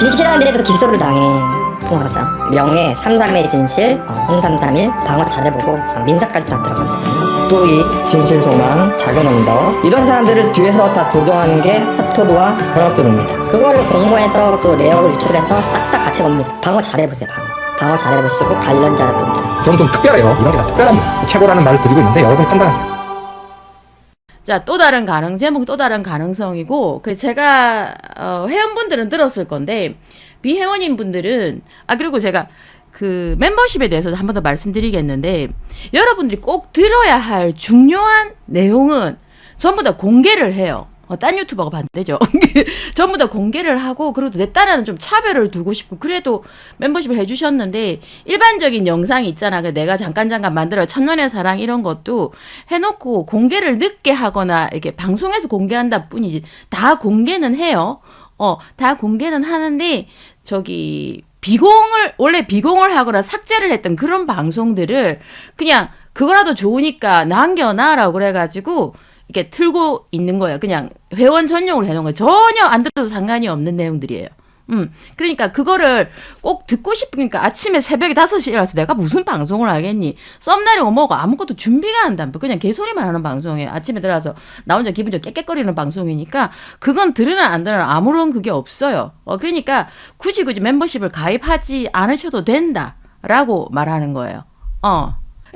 진실하는데도 기소를 당해. 통합상 명예 33의 진실, 홍삼삼일 방어 잘해보고 민사까지 다 들어간 거잖아요. 또 이 진실소망, 작은 언더 이런 사람들을 뒤에서 다 조종하는 게 핫토드와 변호표입니다. 그거를 공모해서 또 내역을 유출해서 싹 다 같이 겁니다. 방어 잘해보세요. 방어 잘해보시고 관련자분들. 저는 좀 특별해요. 이런 게 다 특별합니다. 최고라는 말을 드리고 있는데 여러분 판단하세요. 자, 또 다른 가능, 제목 또 다른 가능성이고, 제가, 회원분들은 들었을 건데, 비회원인 분들은, 그리고 제가 그 멤버십에 대해서 한 번 더 말씀드리겠는데, 여러분들이 꼭 들어야 할 중요한 내용은 전부 다 공개를 해요. 딴 유튜버가 반대죠. 전부 다 공개를 하고, 그래도 내 딴에는 좀 차별을 두고 싶고, 그래도 멤버십을 해주셨는데, 일반적인 영상이 있잖아. 내가 잠깐 만들어 천년의 사랑 이런 것도 해놓고 공개를 늦게 하거나, 이렇게 방송에서 공개한다 뿐이지, 다 공개는 해요. 다 공개는 하는데, 원래 비공을 하거나 삭제를 했던 그런 방송들을 그냥 그거라도 좋으니까 남겨놔라고 그래가지고, 이렇게 틀고 있는 거예요. 그냥 회원 전용으로 해놓은 거예요. 전혀 안 들어도 상관이 없는 내용들이에요. 그러니까 그거를 꼭 듣고 싶으니까 아침에 새벽에 5시에 일어나서 내가 무슨 방송을 하겠니? 썸네일이고 뭐고 아무것도 준비가 안 돼. 그냥 개소리만 하는 방송이에요. 아침에 들어가서 나 혼자 기분 좋게 깨끗거리는 방송이니까 그건 들으나 안 들으나 아무런 그게 없어요. 그러니까 굳이 멤버십을 가입하지 않으셔도 된다라고 말하는 거예요.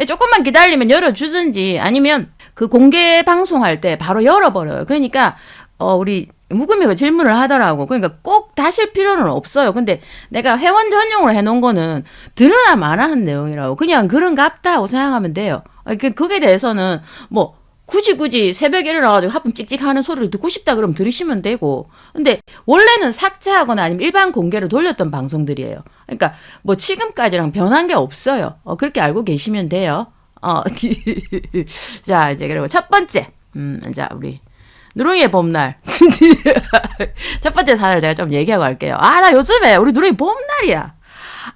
조금만 기다리면 열어주든지 아니면 그 공개 방송할 때 바로 열어버려요. 그러니까 우리 무금이가 질문을 하더라고. 그러니까 꼭 다실 필요는 없어요. 근데 내가 회원 전용으로 해놓은 거는 들으나 마나한 내용이라고. 그냥 그런갑다 하고 생각하면 돼요. 그게 대해서는 뭐 굳이 새벽에 일어나가지고 하품 찍찍 하는 소리를 듣고 싶다 그러면 들으시면 되고. 근데 원래는 삭제하거나 아니면 일반 공개로 돌렸던 방송들이에요. 그러니까 뭐 지금까지랑 변한 게 없어요. 그렇게 알고 계시면 돼요. 자, 이제 그리고 첫 번째. 자, 우리 누룽이의 봄날. 첫 번째 사연을 제가 좀 얘기하고 갈게요. 나 요즘에 우리 누룽이 봄날이야.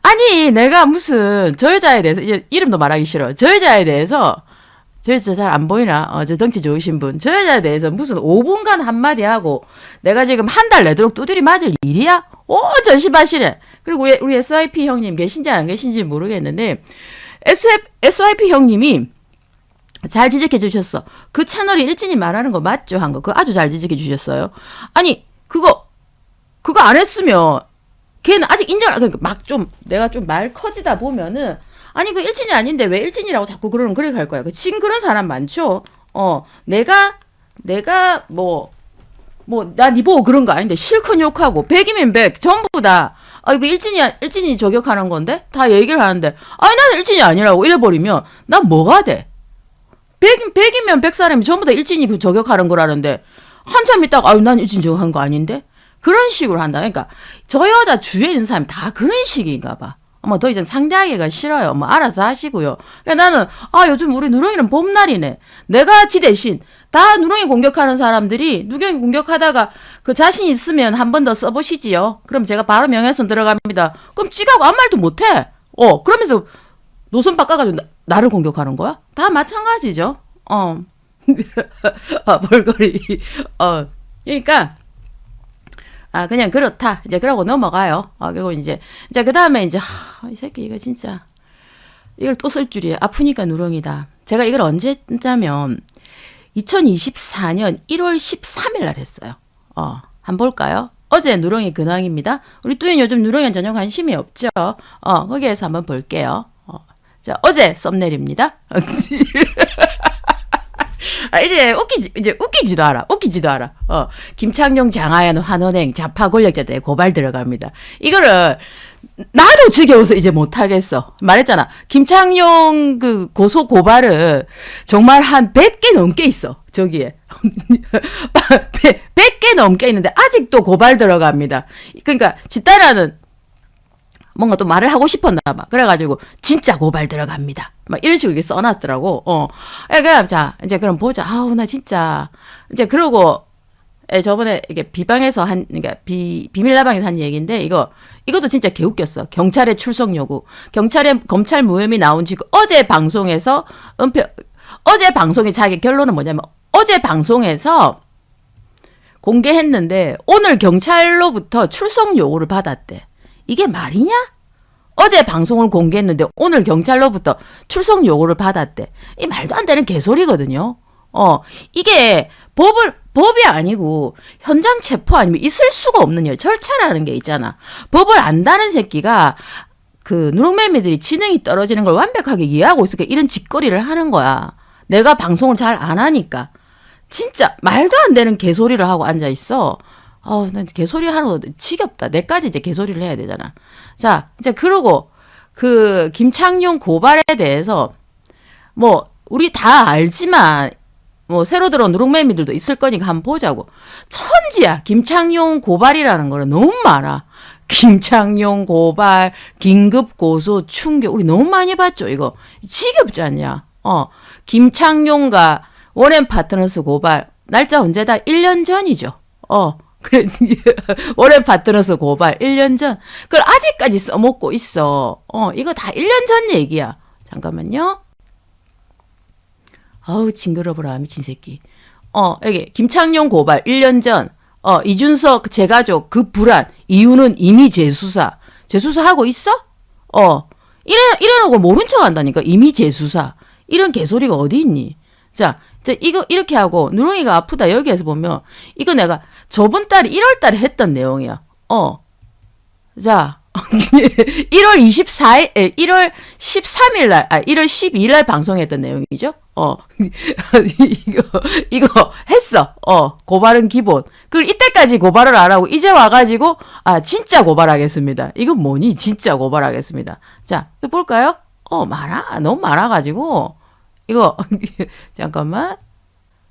아니, 내가 무슨 저 여자에 대해서, 이제 이름도 말하기 싫어. 저 여자에 대해서, 저 여자 잘 안 보이나? 저 덩치 좋으신 분. 저 여자에 대해서 무슨 5분간 한마디 하고, 내가 지금 한 달 내도록 두드리 맞을 일이야? 전시바시래. 그리고 우리 SIP 형님 계신지 안 계신지 모르겠는데, SIP 형님이 잘 지적해 주셨어. 그 채널이 일진이 말하는 거 맞죠? 한 거. 그거 아주 잘 지적해 주셨어요. 아니, 그거 안 했으면, 걔는 아직 그러니까 내가 좀 말 커지다 보면은, 아니, 그 일진이 아닌데 왜 일진이라고 자꾸 그래 갈 거야. 지금 그런 사람 많죠? 내가, 나 니 보고 그런 거 아닌데, 실컷 욕하고, 100이면 100, 전부 다, 이거 일진이 저격하는 건데? 다 얘기를 하는데, 나는 일진이 아니라고 이래버리면, 난 뭐가 돼? 100이면 100 사람이 전부 다 일진이 저격하는 거라는데, 한참 있다가, 난 일진 저격한 거 아닌데? 그런 식으로 한다. 그러니까, 저 여자 주위에 있는 사람이 다 그런 식인가 봐. 더 이상 상대하기가 싫어요. 알아서 하시고요. 그러니까 나는, 요즘 우리 누렁이는 봄날이네. 내가 지 대신, 다 누렁이 공격하는 사람들이 누렁이 공격하다가 그 자신 있으면 한 번 더 써보시지요. 그럼 제가 바로 명예훼손 들어갑니다. 그럼 찌가고 아무 말도 못해. 그러면서 노선 바꿔가지고 나를 공격하는 거야? 다 마찬가지죠. 벌거리. 그러니까, 그냥 그렇다. 이제 그러고 넘어가요. 그리고 이제 그 다음에 이제, 이 새끼 이거 진짜, 이걸 또 쓸 줄이야. 아프니까 누렁이다. 제가 이걸 언제 했냐면, 2024년 1월 13일 날 했어요. 한번 볼까요? 어제 누렁이 근황입니다. 우리 뚜인 요즘 누렁이는 전혀 관심이 없죠. 거기에서 한번 볼게요. 자, 어제 썸네일입니다. 이제 웃기지도 않아. 김창룡 장하연 환원행 자파 권력자들에 고발 들어갑니다. 이거를 나도 지겨워서 이제 못하겠어. 말했잖아. 김창룡 그 고소 고발은 정말 한 100개 넘게 있어. 저기에. 100개 넘게 있는데 아직도 고발 들어갑니다. 그러니까 집단화는 뭔가 또 말을 하고 싶었나 봐. 그래가지고 진짜 고발 들어갑니다. 막 이런 식으로 이렇게 써놨더라고. 그러니까 자 이제 그럼 보자. 나 진짜 이제 그러고 저번에 이게 비방에서 그러니까 비밀라방에서 한 얘기인데 이것도 진짜 개웃겼어. 경찰의 출석 요구. 검찰 무혐의 나온 지 어제 방송에서 어제 방송의 자기 결론은 뭐냐면 어제 방송에서 공개했는데 오늘 경찰로부터 출석 요구를 받았대. 이게 말이냐? 어제 방송을 공개했는데 오늘 경찰로부터 출석 요구를 받았대. 이 말도 안 되는 개소리거든요. 이게 법이 아니고 현장 체포 아니면 있을 수가 없는 일, 절차라는 게 있잖아. 법을 안다는 새끼가 그 누룽매미들이 지능이 떨어지는 걸 완벽하게 이해하고 있으니까 이런 짓거리를 하는 거야. 내가 방송을 잘 안 하니까. 진짜 말도 안 되는 개소리를 하고 앉아있어. 난 개소리 하는 거 지겹다. 내까지 이제 개소리를 해야 되잖아. 자, 이제 그러고 그 김창룡 고발에 대해서 뭐 우리 다 알지만 뭐 새로 들어온 누룽매미들도 있을 거니까 한번 보자고. 천지야. 김창룡 고발이라는 거는 너무 많아. 김창룡 고발, 긴급 고소, 충격. 우리 너무 많이 봤죠, 이거. 지겹지 않냐? 김창룡과 워렌 파트너스 고발. 날짜 언제다? 1년 전이죠. 그래, 워렌 파트너스 고발 1년 전. 그걸 아직까지 써먹고 있어. 이거 다 1년 전 얘기야. 잠깐만요. 아우, 징그러워라, 미친 새끼. 여기, 김창룡 고발 1년 전. 이준석 제가족 그 불안. 이유는 이미 재수사. 재수사하고 있어? 이래놓고 모른 척 한다니까. 이미 재수사. 이런 개소리가 어디 있니? 자, 이거 이렇게 하고 누룽이가 아프다 여기에서 보면 이거 내가 저번 달 1월 달에 했던 내용이야. 자, 1월 24일, 1월 13일 날, 1월 12일 날 방송했던 내용이죠. 이거 했어. 고발은 기본. 그리고 이때까지 고발을 안 하고 이제 와가지고 진짜 고발하겠습니다. 이건 뭐니? 진짜 고발하겠습니다. 자, 또 볼까요? 많아. 너무 많아가지고 이거 잠깐만.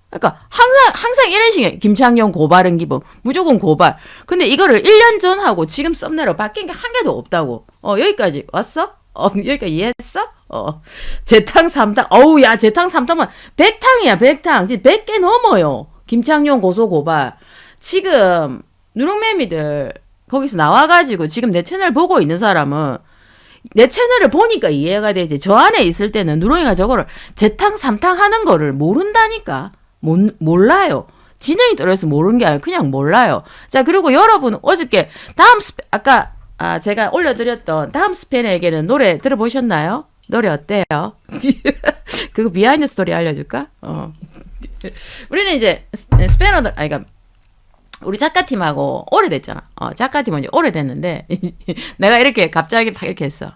그러니까 항상 이런 식이에요. 김창룡 고발은 기본. 무조건 고발. 근데 이거를 1년 전 하고 지금 썸네일로 바뀐 게 한 개도 없다고. 여기까지 왔어? 여기까지 이해했어? 재탕 3탕. 어우, 야, 재탕 3탕만 100탕이야, 100탕. 지금 100개 넘어요. 김창룡 고소 고발. 지금 누룽매미들 거기서 나와가지고 지금 내 채널 보고 있는 사람은 내 채널을 보니까 이해가 되지. 저 안에 있을 때는 누룽이가 저거를 재탕 3탕 하는 거를 모른다니까. 몰라요. 진행이 떨어져서 모르는 게 아니라 그냥 몰라요. 자, 그리고 여러분 어저께 아까 제가 올려드렸던 다음 스팬에게는 노래 들어보셨나요? 노래 어때요? 그거 비하인드 스토리 알려줄까? 우리는 이제 스패너들, 그러니까 우리 작가팀하고 오래됐잖아. 작가팀은 이제 오래됐는데 내가 이렇게 갑자기 막 이렇게 했어.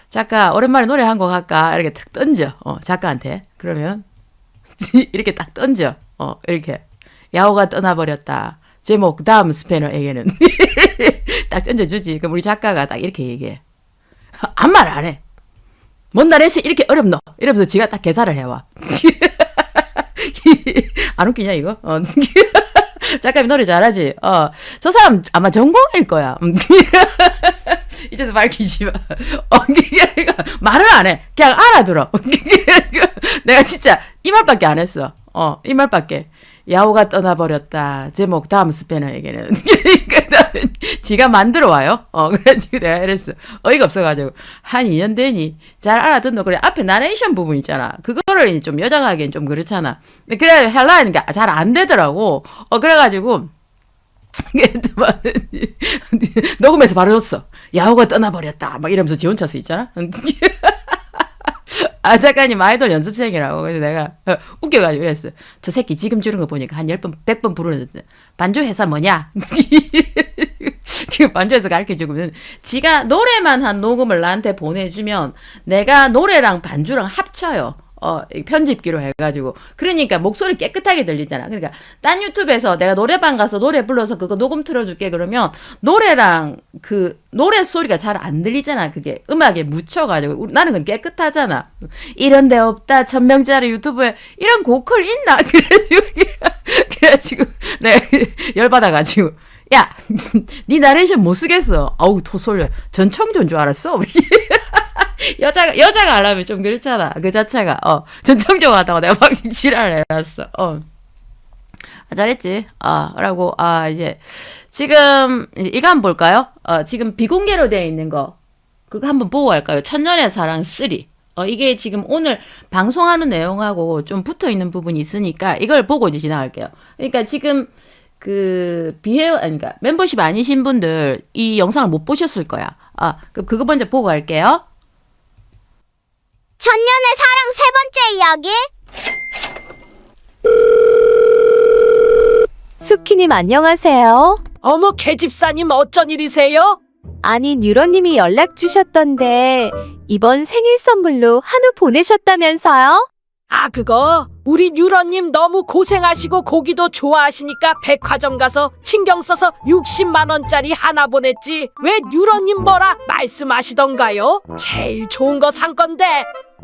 작가 오랜만에 노래 한 곡 할까? 이렇게 탁 던져. 작가한테. 그러면 이렇게 딱 던져. 이렇게 야호가 떠나버렸다. 제목 다음 스패너에게는 딱 던져주지. 그럼 우리 작가가 딱 이렇게 얘기해. 아무 말 안 해. 뭔 날에서 이렇게 어렵노? 이러면서 지가 딱 계산을 해와. 안 웃기냐 이거? 작가님 노래 잘하지? 저 사람 아마 전공일 거야. 이제서 밝히지 마. 말을 안 해. 그냥 알아들어. 내가 진짜 이 말밖에 안 했어. 이 말밖에. 야호가 떠나버렸다. 제목 다음 스패너에게는. 지가 만들어 와요. 그래가지고 내가 이랬어. 어이가 없어가지고. 한 2년 되니? 잘 알아듣노? 그래. 앞에 나레이션 부분 있잖아. 그거를 좀 여자가 하기엔 좀 그렇잖아. 그래, 헬라 하니까 잘 안 되더라고. 그래가지고. 녹음해서 바로 줬어. 야호가 떠나버렸다. 막 이러면서 지 혼자서 있잖아. 작가님 아이돌 연습생이라고. 그래서 내가 웃겨가지고 그랬어. 저 새끼 지금 주는 거 보니까 한 10번, 100번 부르는데 반주 회사 뭐냐? 그 반주에서 가르쳐주면 지가 노래만 한 녹음을 나한테 보내주면 내가 노래랑 반주랑 합쳐요. 편집기로 해가지고. 그러니까 목소리 깨끗하게 들리잖아. 그러니까 딴 유튜브에서 내가 노래방 가서 노래 불러서 그거 녹음 틀어줄게 그러면 노래랑 그 노래 소리가 잘 안 들리잖아. 그게 음악에 묻혀가지고. 나는 그건 깨끗하잖아. 이런 데 없다. 1000명짜리 유튜브에 이런 고퀄 있나? 그래가지고 내가 열받아가지고 야, 니 나레이션 못 쓰겠어. 아우, 토솔려. 전청조인 줄 알았어. 여자가 하려면 좀 그렇잖아. 그 자체가. 전청조 같다고 내가 막 지랄을 해놨어. 잘했지. 라고, 이제, 지금, 이거 한번 볼까요? 지금 비공개로 되어 있는 거. 그거 한번 보고 갈까요? 천년의 사랑 3. 이게 지금 오늘 방송하는 내용하고 좀 붙어 있는 부분이 있으니까 이걸 보고 이제 지나갈게요. 그러니까 지금, 그러니까 멤버십 아니신 분들 이 영상을 못 보셨을 거야. 그럼 그거 먼저 보고 갈게요. 천년의 사랑 세 번째 이야기. 수키님 안녕하세요. 어머, 계집사님 어쩐 일이세요? 아니 뉴러님이 연락 주셨던데 이번 생일 선물로 한우 보내셨다면서요? 아, 그거 우리 유러님 너무 고생하시고 고기도 좋아하시니까 백화점 가서 신경 써서 60만 원짜리 하나 보냈지. 왜 유러님 뭐라 말씀하시던가요? 제일 좋은 거 산 건데.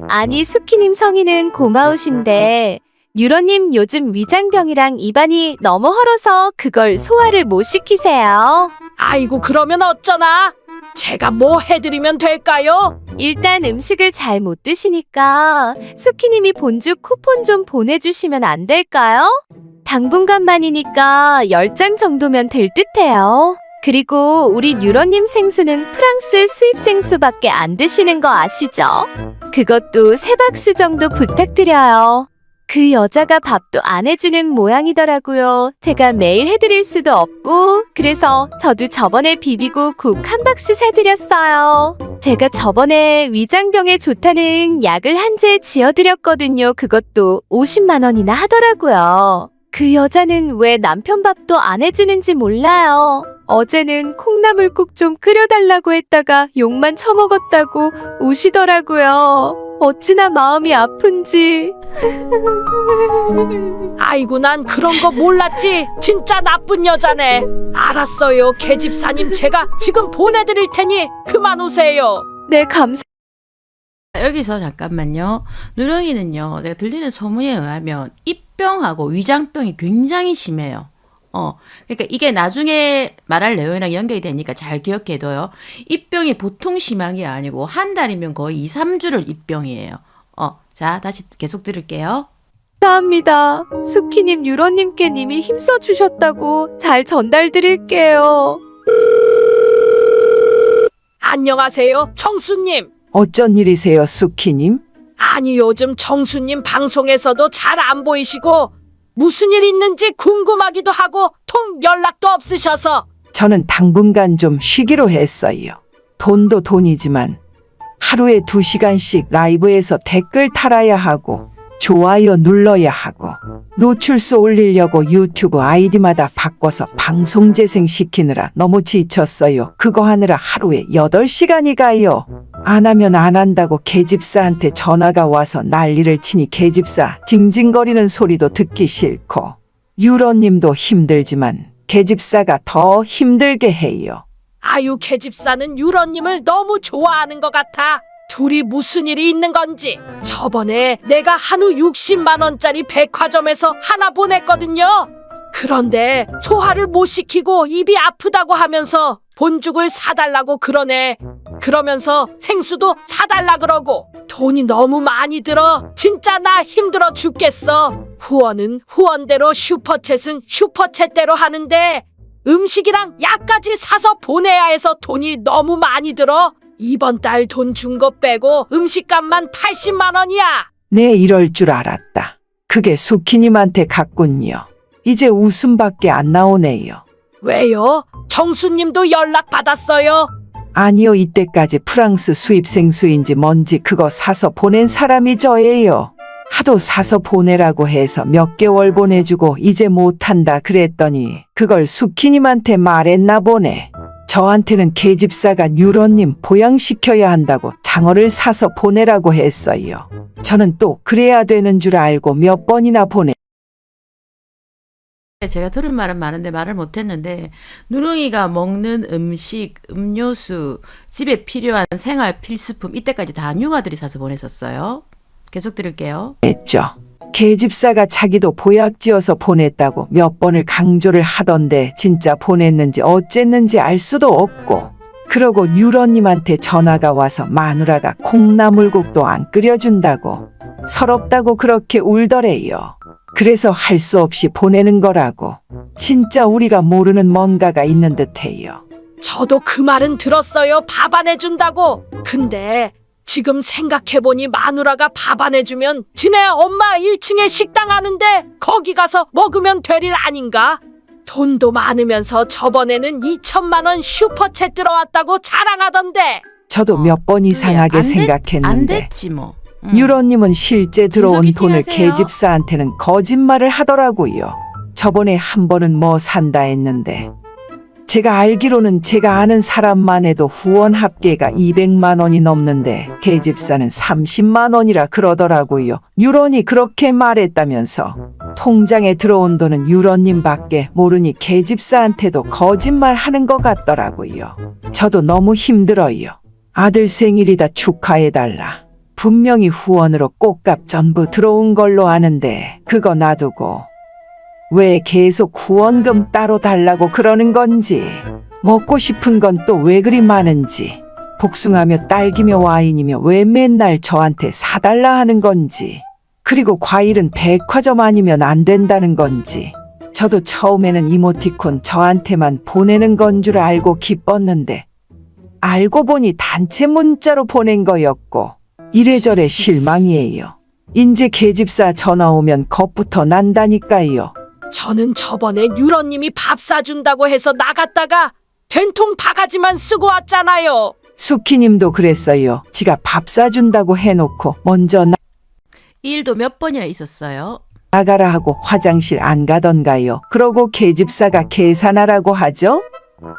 아니 수키님 성의는 고마우신데 뉴러님 요즘 위장병이랑 입안이 너무 헐어서 그걸 소화를 못 시키세요. 아이고, 그러면 어쩌나? 제가 뭐 해드리면 될까요? 일단 음식을 잘 못 드시니까 수키님이 본주 쿠폰 좀 보내주시면 안 될까요? 당분간만이니까 10장 정도면 될 듯해요. 그리고 우리 뉴러님 생수는 프랑스 수입 생수밖에 안 드시는 거 아시죠? 그것도 3박스 정도 부탁드려요. 그 여자가 밥도 안 해주는 모양이더라고요. 제가 매일 해드릴 수도 없고 그래서 저도 저번에 비비고 국 한 박스 사드렸어요. 제가 저번에 위장병에 좋다는 약을 한 재 지어드렸거든요. 그것도 50만 원이나 하더라고요. 그 여자는 왜 남편 밥도 안 해주는지 몰라요. 어제는 콩나물국 좀 끓여달라고 했다가 욕만 처먹었다고 우시더라고요. 어찌나 마음이 아픈지. 아이고, 난 그런 거 몰랐지. 진짜 나쁜 여자네. 알았어요, 계집사님. 제가 지금 보내드릴 테니 그만 오세요. 네, 감사. 여기서 잠깐만요. 누렁이는요, 제가 들리는 소문에 의하면 입병하고 위장병이 굉장히 심해요. 그러니까 이게 나중에 말할 내용이랑 연결이 되니까 잘 기억해둬요. 입병이 보통 심한 게 아니고 한 달이면 거의 2, 3주를 입병이에요. 자, 다시 계속 들을게요. 감사합니다. 수키님, 유러님께 님이 힘써 주셨다고 잘 전달드릴게요. 안녕하세요, 청수님. 어쩐 일이세요, 수키님? 아니, 요즘 청수님 방송에서도 잘 안 보이시고 무슨 일 있는지 궁금하기도 하고 통 연락도 없으셔서. 저는 당분간 좀 쉬기로 했어요. 돈도 돈이지만 하루에 2시간씩 라이브에서 댓글 달아야 하고 좋아요 눌러야 하고 노출수 올리려고 유튜브 아이디마다 바꿔서 방송 재생시키느라 너무 지쳤어요. 그거 하느라 하루에 8시간이 가요. 안 하면 안 한다고 계집사한테 전화가 와서 난리를 치니 계집사 징징거리는 소리도 듣기 싫고 유러님도 힘들지만 계집사가 더 힘들게 해요. 아유, 계집사는 유러님을 너무 좋아하는 것 같아. 둘이 무슨 일이 있는 건지. 저번에 내가 한우 60만 원짜리 백화점에서 하나 보냈거든요. 그런데 소화를 못 시키고 입이 아프다고 하면서 본죽을 사달라고 그러네. 그러면서 생수도 사달라 그러고 돈이 너무 많이 들어. 진짜 나 힘들어 죽겠어. 후원은 후원대로, 슈퍼챗은 슈퍼챗대로 하는데 음식이랑 약까지 사서 보내야 해서 돈이 너무 많이 들어. 이번 달 돈 준 거 빼고 음식값만 80만 원이야. 네, 이럴 줄 알았다. 그게 수키님한테 갔군요. 이제 웃음밖에 안 나오네요. 왜요? 정수님도 연락 받았어요? 아니요, 이때까지 프랑스 수입 생수인지 뭔지 그거 사서 보낸 사람이 저예요. 하도 사서 보내라고 해서 몇 개월 보내주고 이제 못한다 그랬더니 그걸 수키님한테 말했나 보네. 저한테는 계집사가 유러님 보양시켜야 한다고 장어를 사서 보내라고 했어요. 저는 또 그래야 되는 줄 알고 몇 번이나 보내. 제가 들은 말은 많은데 말을 못했는데 누렁이가 먹는 음식, 음료수, 집에 필요한 생활 필수품 이때까지 다 누가들이 사서 보냈었어요. 계속 들을게요. 했죠. 계집사가 자기도 보약지어서 보냈다고 몇 번을 강조를 하던데 진짜 보냈는지 어쨌는지 알 수도 없고, 그러고 유러님한테 전화가 와서 마누라가 콩나물국도 안 끓여준다고 서럽다고 그렇게 울더래요. 그래서 할 수 없이 보내는 거라고. 진짜 우리가 모르는 뭔가가 있는 듯해요. 저도 그 말은 들었어요. 밥 안 해준다고. 근데 지금 생각해보니 마누라가 밥 안 해주면 지네 엄마 1층에 식당 하는데 거기 가서 먹으면 될 일 아닌가? 돈도 많으면서 저번에는 2천만 원 슈퍼챗 들어왔다고 자랑하던데. 저도 몇 번 이상하게 안 생각했는데 됐지 뭐. 유로님은 실제 들어온 진석이 돈을 피하세요. 계집사한테는 거짓말을 하더라고요. 저번에 한 번은 뭐 산다 했는데 제가 알기로는 제가 아는 사람만 해도 후원 합계가 200만 원이 넘는데 계집사는 30만 원이라 그러더라고요. 유런이 그렇게 말했다면서 통장에 들어온 돈은 유런님밖에 모르니 계집사한테도 거짓말하는 것 같더라고요. 저도 너무 힘들어요. 아들 생일이다 축하해달라. 분명히 후원으로 꽃값 전부 들어온 걸로 아는데 그거 놔두고 왜 계속 후원금 따로 달라고 그러는 건지, 먹고 싶은 건 또 왜 그리 많은지, 복숭아며 딸기며 와인이며 왜 맨날 저한테 사달라 하는 건지, 그리고 과일은 백화점 아니면 안 된다는 건지. 저도 처음에는 이모티콘 저한테만 보내는 건 줄 알고 기뻤는데 알고 보니 단체 문자로 보낸 거였고 이래저래 실망이에요. 인제 계집사 전화 오면 겁부터 난다니까요. 저는 저번에 유런님이 밥 사준다고 해서 나갔다가 된통 바가지만 쓰고 왔잖아요. 수키님도 그랬어요. 지가 밥 사준다고 해놓고 먼저 이 일도 몇 번이나 있었어요. 나가라 하고 화장실 안 가던가요. 그러고 계집사가 계산하라고 하죠.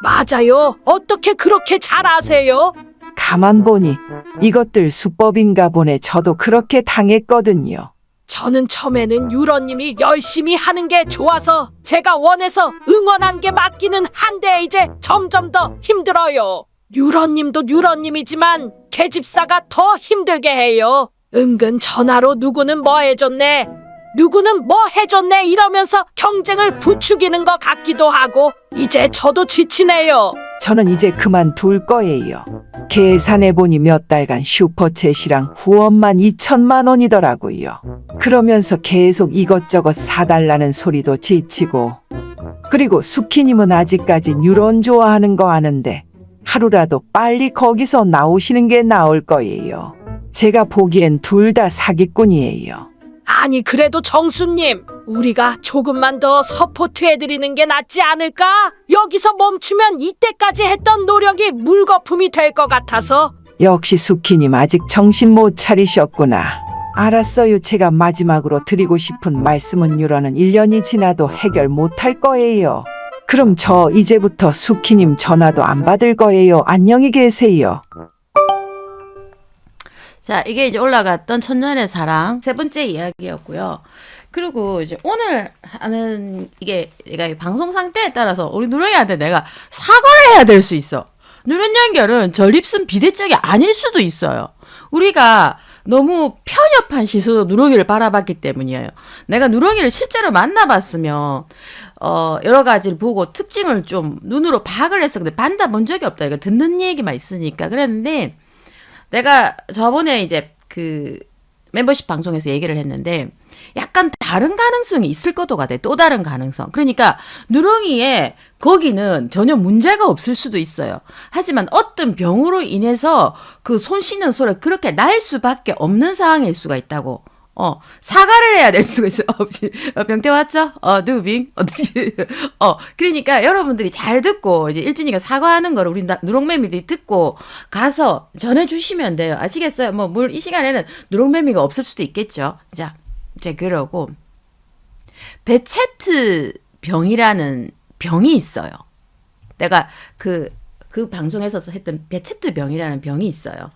맞아요. 어떻게 그렇게 잘 아세요? 가만 보니 이것들 수법인가 보네. 저도 그렇게 당했거든요. 저는 처음에는 유런님이 열심히 하는 게 좋아서 제가 원해서 응원한 게 맞기는 한데 이제 점점 더 힘들어요. 유런님도 유런님이지만 계집사가 더 힘들게 해요. 은근 전화로 누구는 뭐 해줬네, 누구는 뭐 해줬네 이러면서 경쟁을 부추기는 것 같기도 하고 이제 저도 지치네요. 저는 이제 그만둘 거예요. 계산해보니 몇 달간 슈퍼챗이랑 후원만 2천만 원이더라고요. 그러면서 계속 이것저것 사달라는 소리도 지치고, 그리고 수키님은 아직까지 뉴런 좋아하는 거 아는데 하루라도 빨리 거기서 나오시는 게 나을 거예요. 제가 보기엔 둘 다 사기꾼이에요. 아니 그래도 정수님, 우리가 조금만 더 서포트해드리는 게 낫지 않을까? 여기서 멈추면 이때까지 했던 노력이 물거품이 될 것 같아서. 역시 수키님 아직 정신 못 차리셨구나. 알았어요. 제가 마지막으로 드리고 싶은 말씀은 유러는 1년이 지나도 해결 못할 거예요. 그럼 저 이제부터 수키님 전화도 안 받을 거예요. 안녕히 계세요. 자, 이게 이제 올라갔던 천년의 사랑 세 번째 이야기였고요. 그리고 이제 오늘 하는 이게 내가 방송 상태에 따라서 우리 누렁이한테 내가 사과를 해야 될 수 있어. 누런 연결은 전립선 비대증이 아닐 수도 있어요. 우리가 너무 편협한 시선으로 누렁이를 바라봤기 때문이에요. 내가 누렁이를 실제로 만나봤으면 여러 가지를 보고 특징을 좀 눈으로 파악을 했어. 근데 만나본 적이 없다. 이거 듣는 얘기만 있으니까 그랬는데, 내가 저번에 이제 그 멤버십 방송에서 얘기를 했는데 약간 다른 가능성이 있을 것도 같아. 또 다른 가능성. 그러니까 누렁이에 거기는 전혀 문제가 없을 수도 있어요. 하지만 어떤 병으로 인해서 그 손 씻는 소리가 그렇게 날 수밖에 없는 상황일 수가 있다고. 사과를 해야 될 수가 있어요. 병태 왔죠? 누빙? 그러니까 여러분들이 잘 듣고, 이제 일진이가 사과하는 거를 우리 누렁매미들이 듣고 가서 전해주시면 돼요. 아시겠어요? 이 시간에는 누렁매미가 없을 수도 있겠죠. 자, 이제 그러고, 베체트 병이라는 병이 있어요. 내가 그 방송에서 했던 베체트 병이라는 병이 있어요.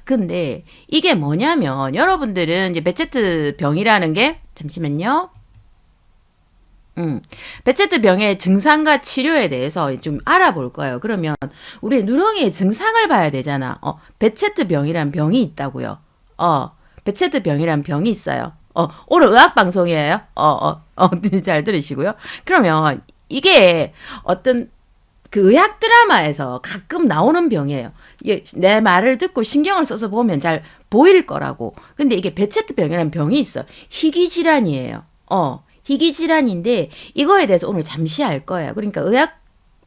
근데 이게 뭐냐면, 여러분들은 이제 베체트 병이라는 게, 잠시만요. 베체트 병의 증상과 치료에 대해서 좀 알아볼 거예요. 그러면 우리 누렁이의 증상을 봐야 되잖아. 베체트 병이란 병이 있다고요. 베체트 병이란 병이 있어요. 오늘 의학 방송이에요. 잘 들으시고요. 그러면 이게 어떤 그 의학 드라마에서 가끔 나오는 병이에요. 내 말을 듣고 신경을 써서 보면 잘 보일 거라고. 근데 이게 베체트 병이라는 병이 있어. 희귀 질환이에요. 희귀 질환인데 이거에 대해서 오늘 잠시 알 거예요. 그러니까 의학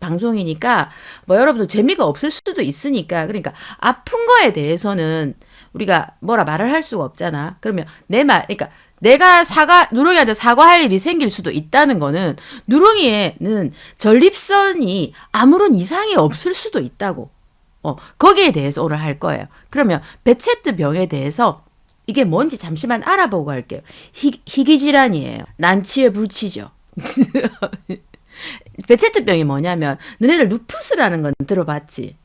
방송이니까 뭐 여러분들 재미가 없을 수도 있으니까 그러니까 아픈 거에 대해서는 우리가 뭐라 말을 할 수가 없잖아. 그러면 그러니까 내가 누렁이한테 사과할 일이 생길 수도 있다는 거는 누렁이에는 전립선이 아무런 이상이 없을 수도 있다고. 거기에 대해서 오늘 할 거예요. 그러면 베체트 병에 대해서 이게 뭔지 잠시만 알아보고 갈게요. 희귀 질환이에요. 난치에 불치죠. 베체트병이 뭐냐면 너네들 루푸스라는 건 들어봤지?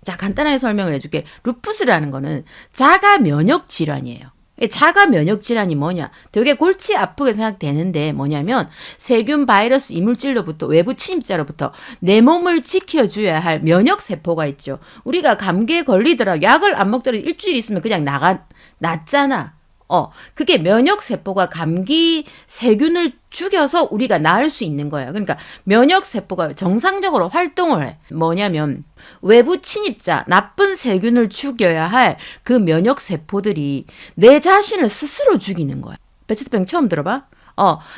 자, 간단하게 설명을 해줄게. 루푸스라는 거는 자가 면역 질환이에요. 자가 면역 질환이 뭐냐? 되게 골치 아프게 생각되는데 뭐냐면 세균, 바이러스, 이물질로부터 외부 침입자로부터 내 몸을 지켜줘야 할 면역 세포가 있죠. 우리가 감기에 걸리더라 약을 안 먹더라도 일주일 있으면 그냥 낫잖아. 그게 면역 세포가 감기 세균을 죽여서 우리가 나을 수 있는 거예요. 그러니까 면역 세포가 정상적으로 활동을 해. 뭐냐면 외부 침입자, 나쁜 세균을 죽여야 할 그 면역 세포들이 내 자신을 스스로 죽이는 거야. 베체트병 처음 들어봐?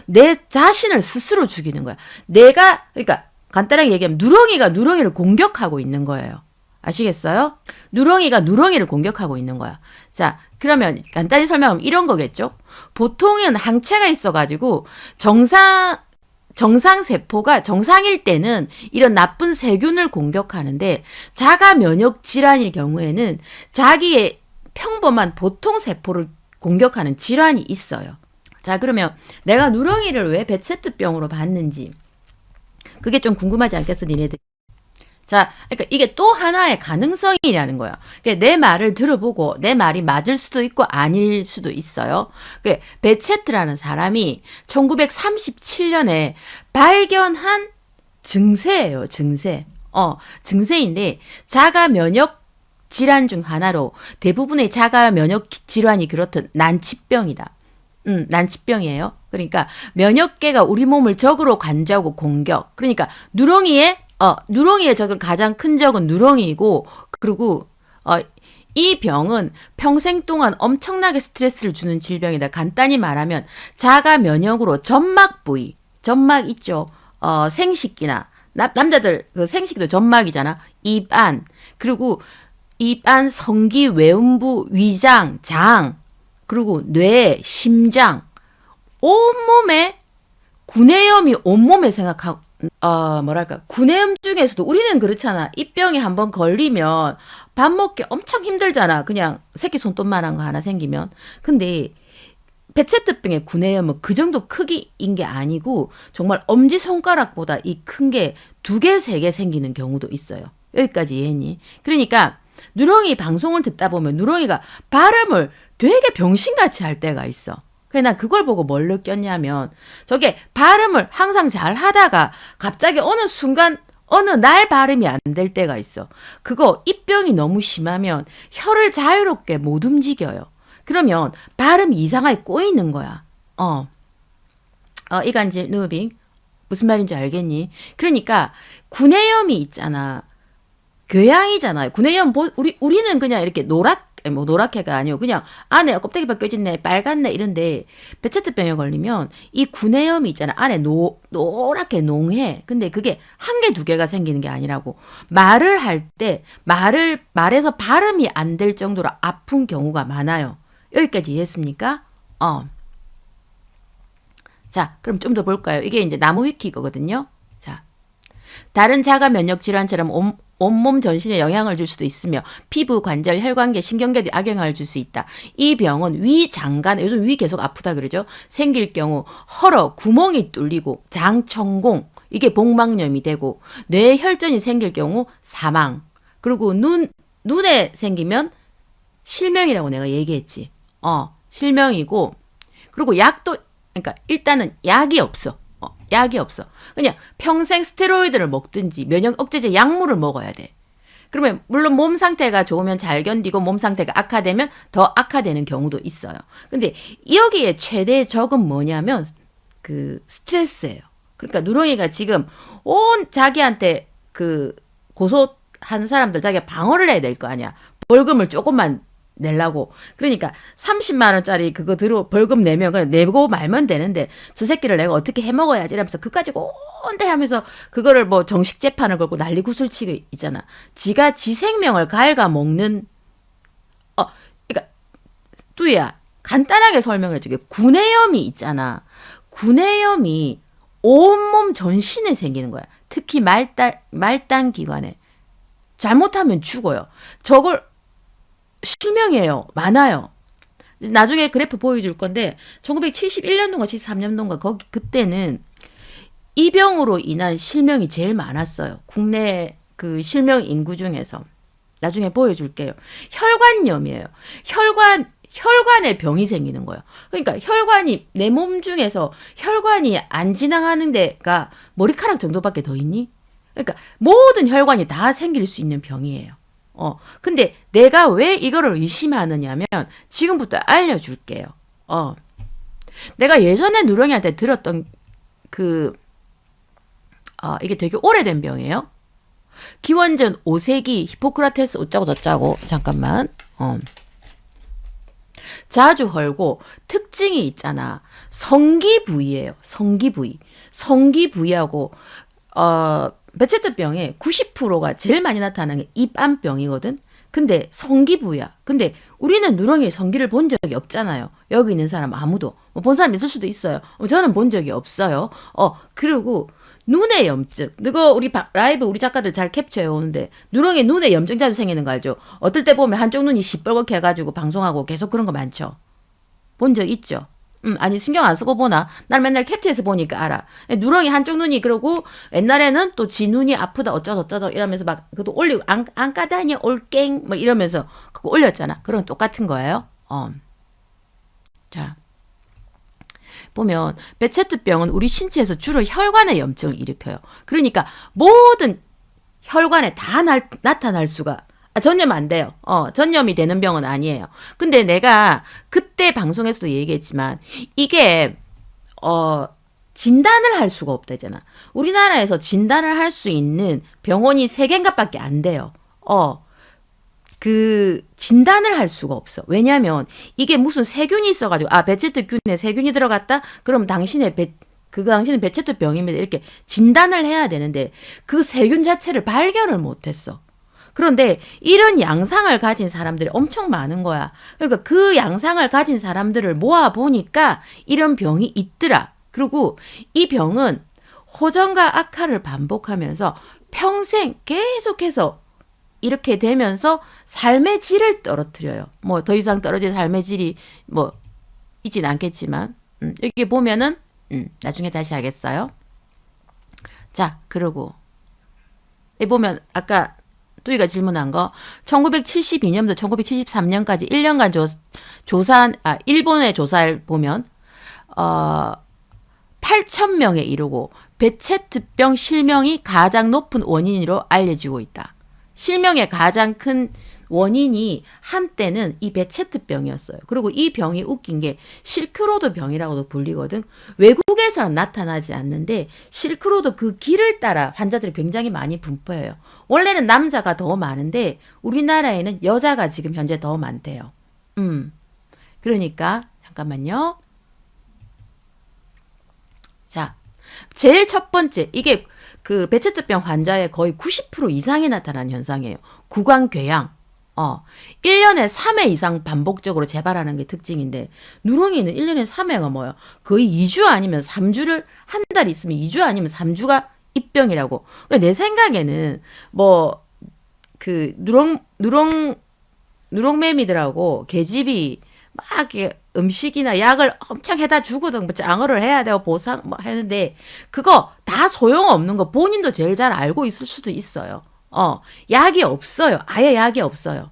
내 자신을 스스로 죽이는 거야. 그러니까 간단하게 얘기하면 누렁이가 누렁이를 공격하고 있는 거예요. 아시겠어요? 누렁이가 누렁이를 공격하고 있는 거야. 자, 그러면 간단히 설명하면 이런 거겠죠? 보통은 항체가 있어가지고 정상 세포가 정상일 때는 이런 나쁜 세균을 공격하는데 자가 면역 질환일 경우에는 자기의 평범한 보통 세포를 공격하는 질환이 있어요. 자, 그러면 내가 누렁이를 왜 베체트병으로 봤는지 그게 좀 궁금하지 않겠어, 니네들? 자, 그러니까 이게 또 하나의 가능성이라는 거야. 그러니까 내 말을 들어보고 내 말이 맞을 수도 있고 아닐 수도 있어요. 그러니까 베체트라는 사람이 1937년에 발견한 증세예요, 증세. 증세인데 자가 면역 질환 중 하나로 대부분의 자가 면역 질환이 그렇듯 난치병이다. 난치병이에요. 그러니까 면역계가 우리 몸을 적으로 간주하고 공격. 그러니까 누렁이의 적은 가장 큰 적은 누렁이고, 그리고, 이 병은 평생 동안 엄청나게 스트레스를 주는 질병이다. 간단히 말하면, 자가 면역으로 점막 부위, 점막 있죠? 생식기나, 남자들 그 생식기도 점막이잖아. 입 안, 그리고 입 안, 성기, 외음부, 위장, 장, 그리고 뇌, 심장, 온몸에, 구내염이 온몸에 구내염 중에서도 우리는 그렇잖아. 이 병에 한번 걸리면 밥 먹기 엄청 힘들잖아. 그냥 새끼 손톱만한 거 하나 생기면. 근데 베체트병의 구내염은 그 정도 크기인 게 아니고 정말 엄지손가락보다 이 큰 게 2개, 3개 생기는 경우도 있어요. 여기까지 이해했니? 그러니까 누렁이 방송을 듣다 보면 누렁이가 발음을 되게 병신같이 할 때가 있어. 그래서 난 그걸 보고 뭘 느꼈냐면 저게 발음을 항상 잘 하다가 갑자기 어느 순간 어느 날 발음이 안 될 때가 있어. 그거 입병이 너무 심하면 혀를 자유롭게 못 움직여요. 그러면 발음이 이상하게 꼬이는 거야. 이간질 누빙 무슨 말인지 알겠니? 그러니까 구내염이 있잖아. 교양이잖아요. 구내염 우리는 그냥 이렇게 노랗게가 아니고 그냥 안에 껍데기 벗겨졌네, 빨갛네 이런데 베체트병에 걸리면 이 구내염이 있잖아. 안에 노랗게 농해. 근데 그게 1개, 2개가 생기는 게 아니라고. 말을 할 때 말에서 발음이 안 될 정도로 아픈 경우가 많아요. 여기까지 이해했습니까? 자, 그럼 좀 더 볼까요? 이게 이제 나무 위키 거거든요. 자, 다른 자가 면역 질환처럼 온몸 전신에 영향을 줄 수도 있으며 피부, 관절, 혈관계, 신경계에 악영향을 줄 수 있다. 이 병은 위장간, 요즘 위 계속 아프다 그러죠. 생길 경우 헐어, 구멍이 뚫리고 장천공, 이게 복막염이 되고 뇌 혈전이 생길 경우 사망. 그리고 눈에 생기면 실명이라고 내가 얘기했지. 실명이고 그리고 약도 그러니까 일단은 약이 없어. 약이 없어. 그냥 평생 스테로이드를 먹든지 면역 억제제 약물을 먹어야 돼. 그러면 물론 몸 상태가 좋으면 잘 견디고 몸 상태가 악화되면 더 악화되는 경우도 있어요. 근데 여기에 최대 적은 뭐냐면 그 스트레스예요. 그러니까 누렁이가 지금 온 자기한테 그 고소한 사람들 자기가 방어를 해야 될 거 아니야. 벌금을 조금만 내려고. 그러니까 30만 원짜리 그거 들어 벌금 내면 그냥 내고 말면 되는데 저 새끼를 내가 어떻게 해먹어야지 이러면서 그까지 꼰대 하면서 그거를 뭐 정식 재판을 걸고 난리 구슬치고 있잖아. 지가 지 생명을 갉아먹는 그러니까 뚜이야 간단하게 설명을 해주게. 구내염이 있잖아. 구내염이 온몸 전신에 생기는 거야. 특히 말단 기관에. 잘못하면 죽어요. 저걸 실명이에요. 많아요. 나중에 그래프 보여줄 건데 1971년도인가 73년도인가 거기 그때는 이 병으로 인한 실명이 제일 많았어요. 국내 그 실명 인구 중에서. 나중에 보여줄게요. 혈관염이에요. 혈관에 병이 생기는 거예요. 그러니까 혈관이 내 몸 중에서 혈관이 안 지나가는 데가 머리카락 정도밖에 더 있니? 그러니까 모든 혈관이 다 생길 수 있는 병이에요. 근데 내가 왜 이거를 의심하느냐면 지금부터 알려줄게요. 내가 예전에 누렁이한테 들었던 이게 되게 오래된 병이에요. 기원전 5세기 히포크라테스 어쩌고 저쩌고 잠깐만. 자주 헐고 특징이 있잖아. 성기 부위예요. 성기 부위. 성기 부위하고 베체트병의 90%가 제일 많이 나타나는 게 입안병이거든. 근데 성기 부위야. 근데 우리는 누렁이 성기를 본 적이 없잖아요. 여기 있는 사람 아무도. 본 사람 있을 수도 있어요. 저는 본 적이 없어요. 그리고 눈의 염증. 이거 우리 라이브 우리 작가들 잘 캡처해 오는데 누렁이 눈에 염증 자주 생기는 거 알죠? 어떨 때 보면 한쪽 눈이 시뻘겋게 해가지고 방송하고 계속 그런 거 많죠? 본 적 있죠? 아니 신경 안 쓰고 보나? 난 맨날 캡처해서 보니까 알아. 누렁이 한쪽 눈이 그러고 옛날에는 또 지 눈이 아프다 어쩌저쩌저 이러면서 막 그것도 올리고 안 까다니 올갱 뭐 이러면서 그거 올렸잖아. 그런 똑같은 거예요. 자 보면 베체트병은 우리 신체에서 주로 혈관의 염증을 일으켜요. 그러니까 모든 혈관에 다 나타날 수가 전염 안 돼요. 전염이 되는 병은 아니에요. 근데 내가 그때 방송에서도 얘기했지만 이게 진단을 할 수가 없다잖아. 우리나라에서 진단을 할 수 있는 병원이 3개인가밖에 안 돼요. 그 진단을 할 수가 없어. 왜냐면 이게 무슨 세균이 있어가지고 베체트균에 세균이 들어갔다? 그럼 당신은 베체트병입니다. 이렇게 진단을 해야 되는데 그 세균 자체를 발견을 못했어. 그런데 이런 양상을 가진 사람들이 엄청 많은 거야. 그러니까 그 양상을 가진 사람들을 모아보니까 이런 병이 있더라. 그리고 이 병은 호전과 악화를 반복하면서 평생 계속해서 이렇게 되면서 삶의 질을 떨어뜨려요. 뭐 더 이상 떨어질 삶의 질이 뭐 있진 않겠지만 여기 보면은 나중에 다시 하겠어요. 자, 그리고 이 보면 아까 뚜이가 질문한 거 1972년부터 1973년까지 1년간 조사한 일본의 조사를 보면 8,000명에 이르고 베체트병 실명이 가장 높은 원인으로 알려지고 있다. 실명의 가장 큰 원인이 한때는 이 베체트병이었어요. 그리고 이 병이 웃긴 게 실크로드 병이라고도 불리거든. 외국에서는 나타나지 않는데 실크로드 그 길을 따라 환자들이 굉장히 많이 분포해요. 원래는 남자가 더 많은데 우리나라에는 여자가 지금 현재 더 많대요. 그러니까 잠깐만요. 자, 제일 첫 번째 이게 그 베체트병 환자의 거의 90% 이상이 나타나는 현상이에요. 구강궤양. 1년에 3회 이상 반복적으로 재발하는 게 특징인데 누렁이는 1년에 3회가 뭐예요? 거의 2주 아니면 3주를 한 달 있으면 2주 아니면 3주가 입병이라고. 그러니까 내 생각에는 뭐 그 누렁매미들하고 계집이 막 이렇게 음식이나 약을 엄청 해다 주거든. 뭐 장어를 해야 되고 보상 뭐 하는데 그거 다 소용없는 거 본인도 제일 잘 알고 있을 수도 있어요. 약이 없어요. 아예 약이 없어요.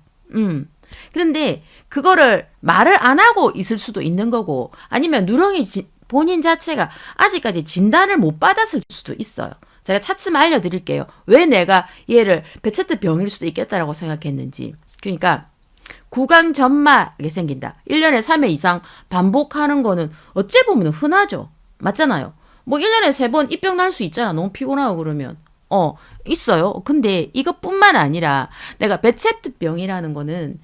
그런데 그거를 말을 안 하고 있을 수도 있는 거고 아니면 누렁이 본인 자체가 아직까지 진단을 못 받았을 수도 있어요. 제가 차츰 알려드릴게요. 왜 내가 얘를 베체트병일 수도 있겠다라고 생각했는지. 그러니까 구강점막이 생긴다. 1년에 3회 이상 반복하는 거는 어째 보면 흔하죠. 맞잖아요. 뭐 1년에 3번 입병 날 수 있잖아. 너무 피곤하고 그러면. 있어요. 근데 이것뿐만 아니라 내가 베체트병이라는 거는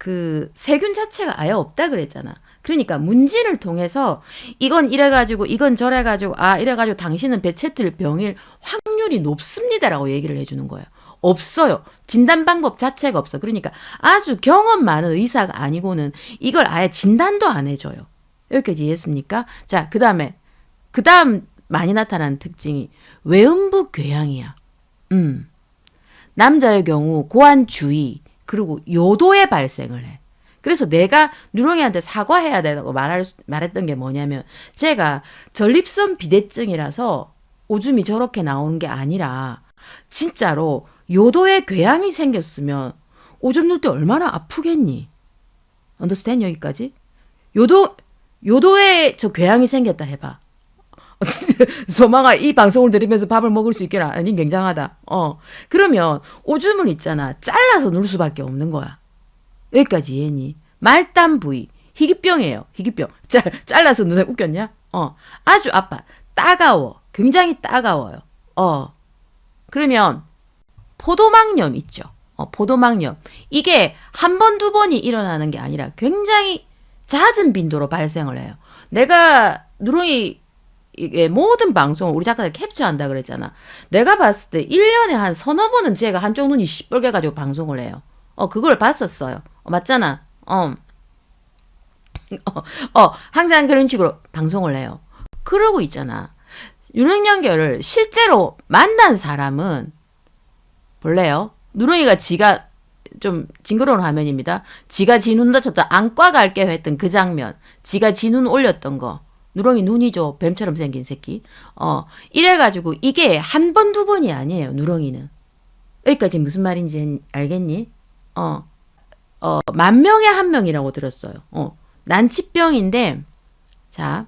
그 세균 자체가 아예 없다 그랬잖아. 그러니까 문진을 통해서 이건 이래가지고 이건 저래가지고 이래가지고 당신은 베체틀 병일 확률이 높습니다라고 얘기를 해주는 거예요. 없어요. 진단 방법 자체가 없어. 그러니까 아주 경험 많은 의사가 아니고는 이걸 아예 진단도 안 해줘요. 여기까지 이해했습니까? 자, 그 다음 많이 나타나는 특징이 외음부 궤양이야. 남자의 경우 고환주의 그리고 요도에 발생을 해. 그래서 내가 누렁이한테 사과해야 된다고 말했던 게 뭐냐면 제가 전립선 비대증이라서 오줌이 저렇게 나오는 게 아니라 진짜로 요도에 궤양이 생겼으면 오줌 눌 때 얼마나 아프겠니? 언더스탠 여기까지? 요도에 저 궤양이 생겼다 해봐. 소망아 이 방송을 들으면서 밥을 먹을 수 있겠나? 아니 굉장하다. 그러면 오줌을 있잖아. 잘라서 누를 수밖에 없는 거야. 여기까지 이해했니? 말단 부위. 희귀병이에요. 희귀병. 잘라서 눈에 웃겼냐? 아주 아파. 따가워. 굉장히 따가워요. 그러면 포도막염 있죠. 포도막염. 이게 한 번, 두 번이 일어나는 게 아니라 굉장히 잦은 빈도로 발생을 해요. 내가 누렁이 이게 모든 방송을 우리 작가들 캡처한다 그랬잖아. 내가 봤을 때 1년에 한 서너 번은 제가 한쪽 눈이 시뻘게 가지고 방송을 해요. 그걸 봤었어요. 맞잖아. 항상 그런 식으로 방송을 해요. 그러고 있잖아. 유령연결을 실제로 만난 사람은 볼래요? 누렁이가 지가 좀 징그러운 화면입니다. 지가 지 눈 다쳤다 안과 갈게 했던 그 장면. 지가 지 눈 올렸던 거. 누렁이 눈이죠. 뱀처럼 생긴 새끼. 이래가지고 이게 한 번, 두 번이 아니에요. 누렁이는. 여기까지 무슨 말인지 알겠니? 10,000명에 1명이라고 들었어요. 난치병인데 자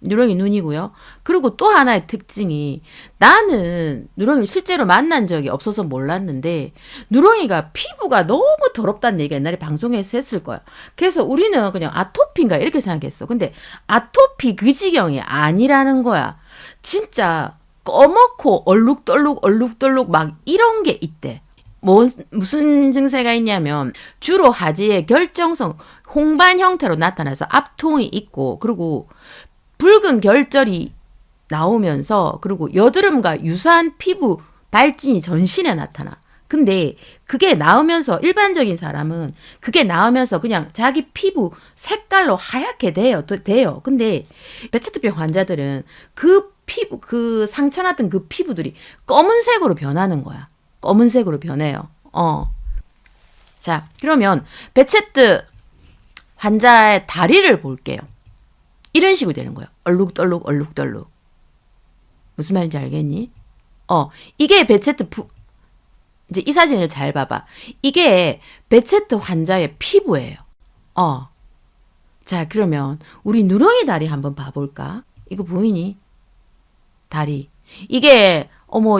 누렁이 눈이고요. 그리고 또 하나의 특징이 나는 누렁이를 실제로 만난 적이 없어서 몰랐는데 누렁이가 피부가 너무 더럽다는 얘기 옛날에 방송에서 했을 거야. 그래서 우리는 그냥 아토피인가 이렇게 생각했어. 근데 아토피 그 지경이 아니라는 거야. 진짜 꺼멓고 얼룩덜룩 막 이런 게 있대. 무슨 증세가 있냐면 주로 하지의 결정성 홍반 형태로 나타나서 압통이 있고 그리고 붉은 결절이 나오면서 그리고 여드름과 유사한 피부 발진이 전신에 나타나. 근데 그게 나오면서 일반적인 사람은 그게 나오면서 그냥 자기 피부 색깔로 하얗게 돼요. 근데 베체트병 환자들은 그 피부 그 상처 났던 그 피부들이 검은색으로 변하는 거야. 검은색으로 변해요. 자, 그러면 베체트 환자의 다리를 볼게요. 이런 식으로 되는 거예요. 얼룩덜룩. 무슨 말인지 알겠니? 이게 베체트 이제 이 사진을 잘 봐봐. 이게 베체트 환자의 피부예요. 자, 그러면 우리 누렁이 다리 한번 봐볼까? 이거 보이니? 다리. 이게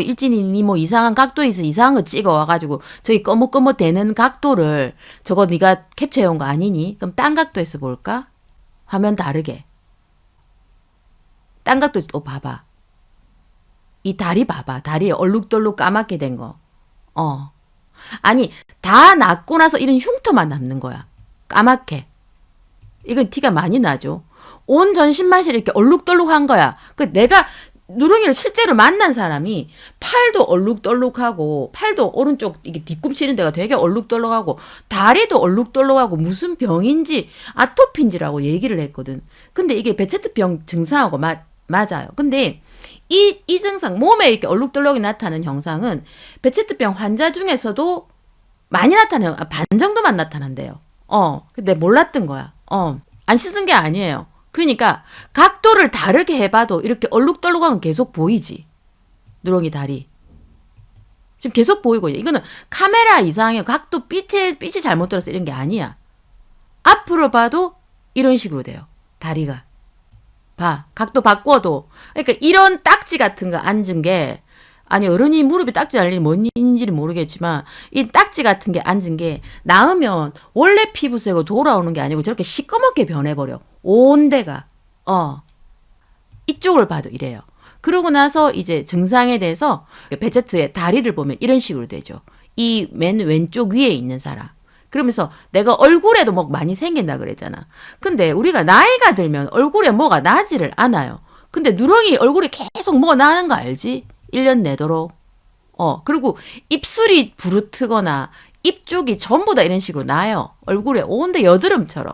일진이 뭐 이상한 각도에서 이상한 거 찍어 와가지고 저기 꺼뭇꺼뭇 되는 각도를 저거 네가 캡처해온 거 아니니? 그럼 딴 각도에서 볼까? 화면 다르게. 딴 각도 또 봐봐. 이 다리 봐봐. 다리에 얼룩덜룩 까맣게 된 거. 아니 다 낫고 나서 이런 흉터만 남는 거야. 까맣게. 이건 티가 많이 나죠. 온 전신만 이렇게 얼룩덜룩한 거야. 내가 누렁이를 실제로 만난 사람이 팔도 얼룩덜룩하고 팔도 오른쪽 이게 뒤꿈치는 데가 되게 얼룩덜룩하고 다리도 얼룩덜룩하고 무슨 병인지 아토피인지라고 얘기를 했거든. 근데 이게 베체트병 증상하고 맞아요. 근데 이 증상 몸에 이렇게 얼룩덜룩이 나타나는 형상은 베체트병 환자 중에서도 많이 나타나요. 반 정도만 나타난대요. 근데 몰랐던 거야. 안 씻은 게 아니에요. 그러니까 각도를 다르게 해봐도 이렇게 얼룩덜룩한 건 계속 보이지. 누렁이 다리. 지금 계속 보이고 이거는 카메라 이상의 각도 빛이 잘못 들어서 이런 게 아니야. 앞으로 봐도 이런 식으로 돼요. 다리가. 봐. 각도 바꿔도. 그러니까 이런 딱지 같은 거 앉은 게 아니 어른이 무릎에 딱지 날 일이 뭔 일인지는 모르겠지만 이 딱지 같은 게 앉은 게 나으면 원래 피부색으로 돌아오는 게 아니고 저렇게 시꺼멓게 변해버려. 온 데가. 이쪽을 봐도 이래요. 그러고 나서 이제 증상에 대해서 베체트의 다리를 보면 이런 식으로 되죠. 이 맨 왼쪽 위에 있는 사람. 그러면서 내가 얼굴에도 뭐 많이 생긴다 그랬잖아. 근데 우리가 나이가 들면 얼굴에 뭐가 나지를 않아요. 근데 누렁이 얼굴에 계속 뭐가 나는 거 알지? 1년 내도록. 그리고 입술이 부르트거나 입 쪽이 전부 다 이런 식으로 나요. 얼굴에 온데 여드름처럼.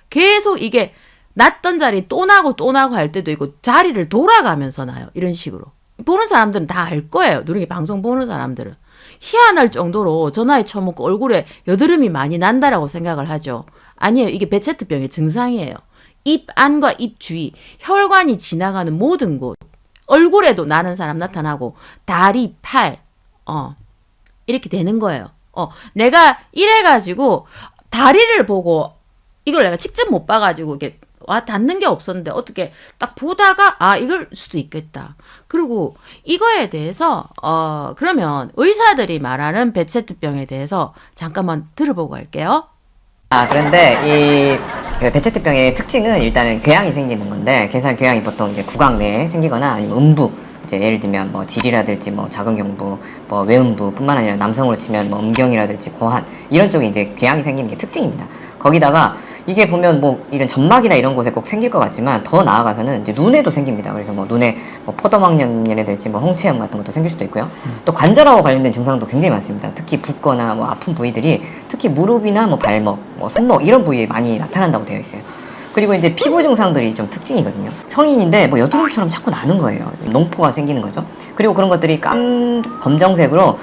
계속 이게 났던 자리 또 나고 또 나고 할 때도 있고 자리를 돌아가면서 나요. 이런 식으로. 보는 사람들은 다 알 거예요. 누렁이 방송 보는 사람들은. 희한할 정도로 저 나이 처먹고 얼굴에 여드름이 많이 난다라고 생각을 하죠. 아니에요. 이게 베체트병의 증상이에요. 입 안과 입 주위, 혈관이 지나가는 모든 곳. 얼굴에도 나는 사람 나타나고 다리, 팔, 이렇게 되는 거예요. 내가 이래가지고 다리를 보고 이걸 내가 직접 못 봐가지고 이게 와 닿는 게 없었는데 어떻게 딱 보다가 이럴 수도 있겠다. 그리고 이거에 대해서 그러면 의사들이 말하는 베체트병에 대해서 잠깐만 들어보고 갈게요. 그런데 이 베체트병의 특징은 일단은 궤양이 생기는 건데, 궤양이 보통 이제 구강 내에 생기거나 아니면 음부, 이제 예를 들면 뭐 질이라든지 뭐 자궁경부, 뭐 외음부뿐만 아니라 남성으로 치면 뭐 음경이라든지 고환, 이런 쪽에 이제 궤양이 생기는 게 특징입니다. 거기다가 이게 보면 뭐 이런 점막이나 이런 곳에 꼭 생길 것 같지만 더 나아가서는 이제 눈에도 생깁니다. 그래서 뭐 눈에 뭐 포도막염이라든지 뭐 홍채염 같은 것도 생길 수도 있고요. 또 관절하고 관련된 증상도 굉장히 많습니다. 특히 붓거나 뭐 아픈 부위들이 특히 무릎이나 뭐 발목, 뭐 손목 이런 부위에 많이 나타난다고 되어 있어요. 그리고 이제 피부 증상들이 좀 특징이거든요. 성인인데 뭐 여드름처럼 자꾸 나는 거예요. 농포가 생기는 거죠. 그리고 그런 것들이 검정색으로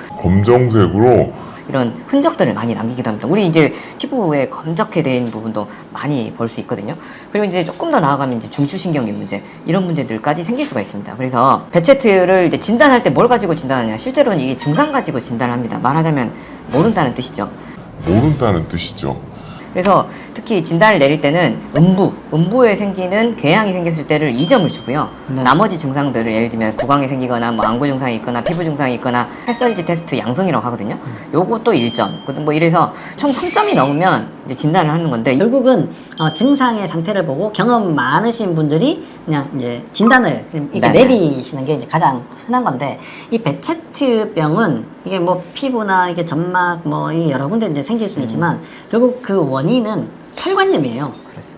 이런 흔적들을 많이 남기기도 합니다. 우리 이제 피부에 검적해 된 부분도 많이 볼 수 있거든요. 그리고 이제 조금 더 나아가면 이제 중추신경의 문제, 이런 문제들까지 생길 수가 있습니다. 그래서 베체트를 이제 진단할 때 뭘 가지고 진단하냐? 실제로는 이게 증상 가지고 진단을 합니다. 말하자면 모른다는 뜻이죠. 그래서 특히 진단을 내릴 때는 음부에 생기는 궤양이 생겼을 때를 2점을 주고요. 나머지 증상들을 예를 들면 구강에 생기거나 뭐 안구 증상이 있거나 피부 증상이 있거나 햇살지 테스트 양성이라고 하거든요. 요것도 1점. 뭐 이래서 총 3점이 넘으면 이제 진단을 하는 건데, 결국은 증상의 상태를 보고 경험 많으신 분들이 그냥 이제 진단을 이렇게 네네. 내리시는 게 이제 가장 흔한 건데, 이 베체트병은 이게 뭐 피부나 이게 점막 뭐 이게 여러 군데 이제 생길 수는 있지만 결국 그 원인은 혈관염이에요.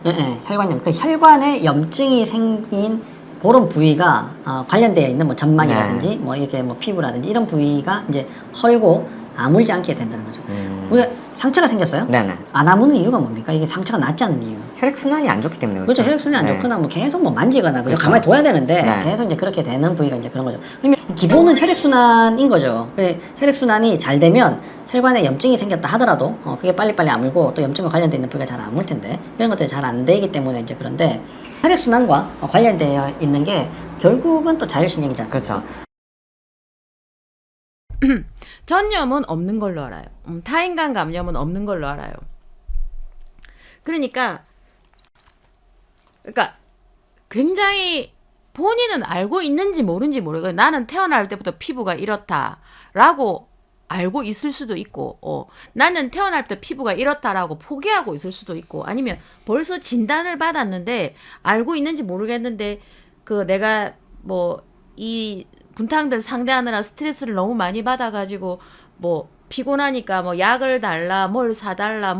예, 혈관염. 그 혈관에 염증이 생긴 그런 부위가 관련되어 있는 뭐 점막이라든지 뭐 이렇게 뭐 피부라든지 이런 부위가 이제 헐고 아물지 않게 된다는 거죠. 우리가 상처가 생겼어요? 네네. 안 아무는 이유가 뭡니까? 이게 상처가 낫지 않는 이유. 혈액순환이 안 좋기 때문에 그렇죠. 혈액순환이 안 좋거나 뭐 계속 뭐 만지거나 그렇죠. 가만히 둬야 되는데 계속 이제 그렇게 되는 부위가 이제 그런 거죠. 그러면 기본은 혈액순환인 거죠. 혈액순환이 잘 되면 혈관에 염증이 생겼다 하더라도 그게 빨리빨리 아물고 또 염증과 관련돼 있는 부위가 잘 안 아물 텐데 이런 것들이 잘 안 되기 때문에 이제 그런데 혈액순환과 관련되어 있는 게 결국은 또 자율신경이지 않습니까? 그렇죠. 전염은 없는 걸로 알아요. 타인간 감염은 없는 걸로 알아요. 그러니까 굉장히 본인은 알고 있는지 모르는지 모르겠어요. 나는 태어날 때부터 피부가 이렇다라고 알고 있을 수도 있고, 나는 태어날 때 피부가 이렇다라고 포기하고 있을 수도 있고, 아니면 벌써 진단을 받았는데 알고 있는지 모르겠는데 내가 뭐 이 분탕들 상대하느라 스트레스를 너무 많이 받아가지고 뭐 피곤하니까 뭐 약을 달라, 뭘 사달라,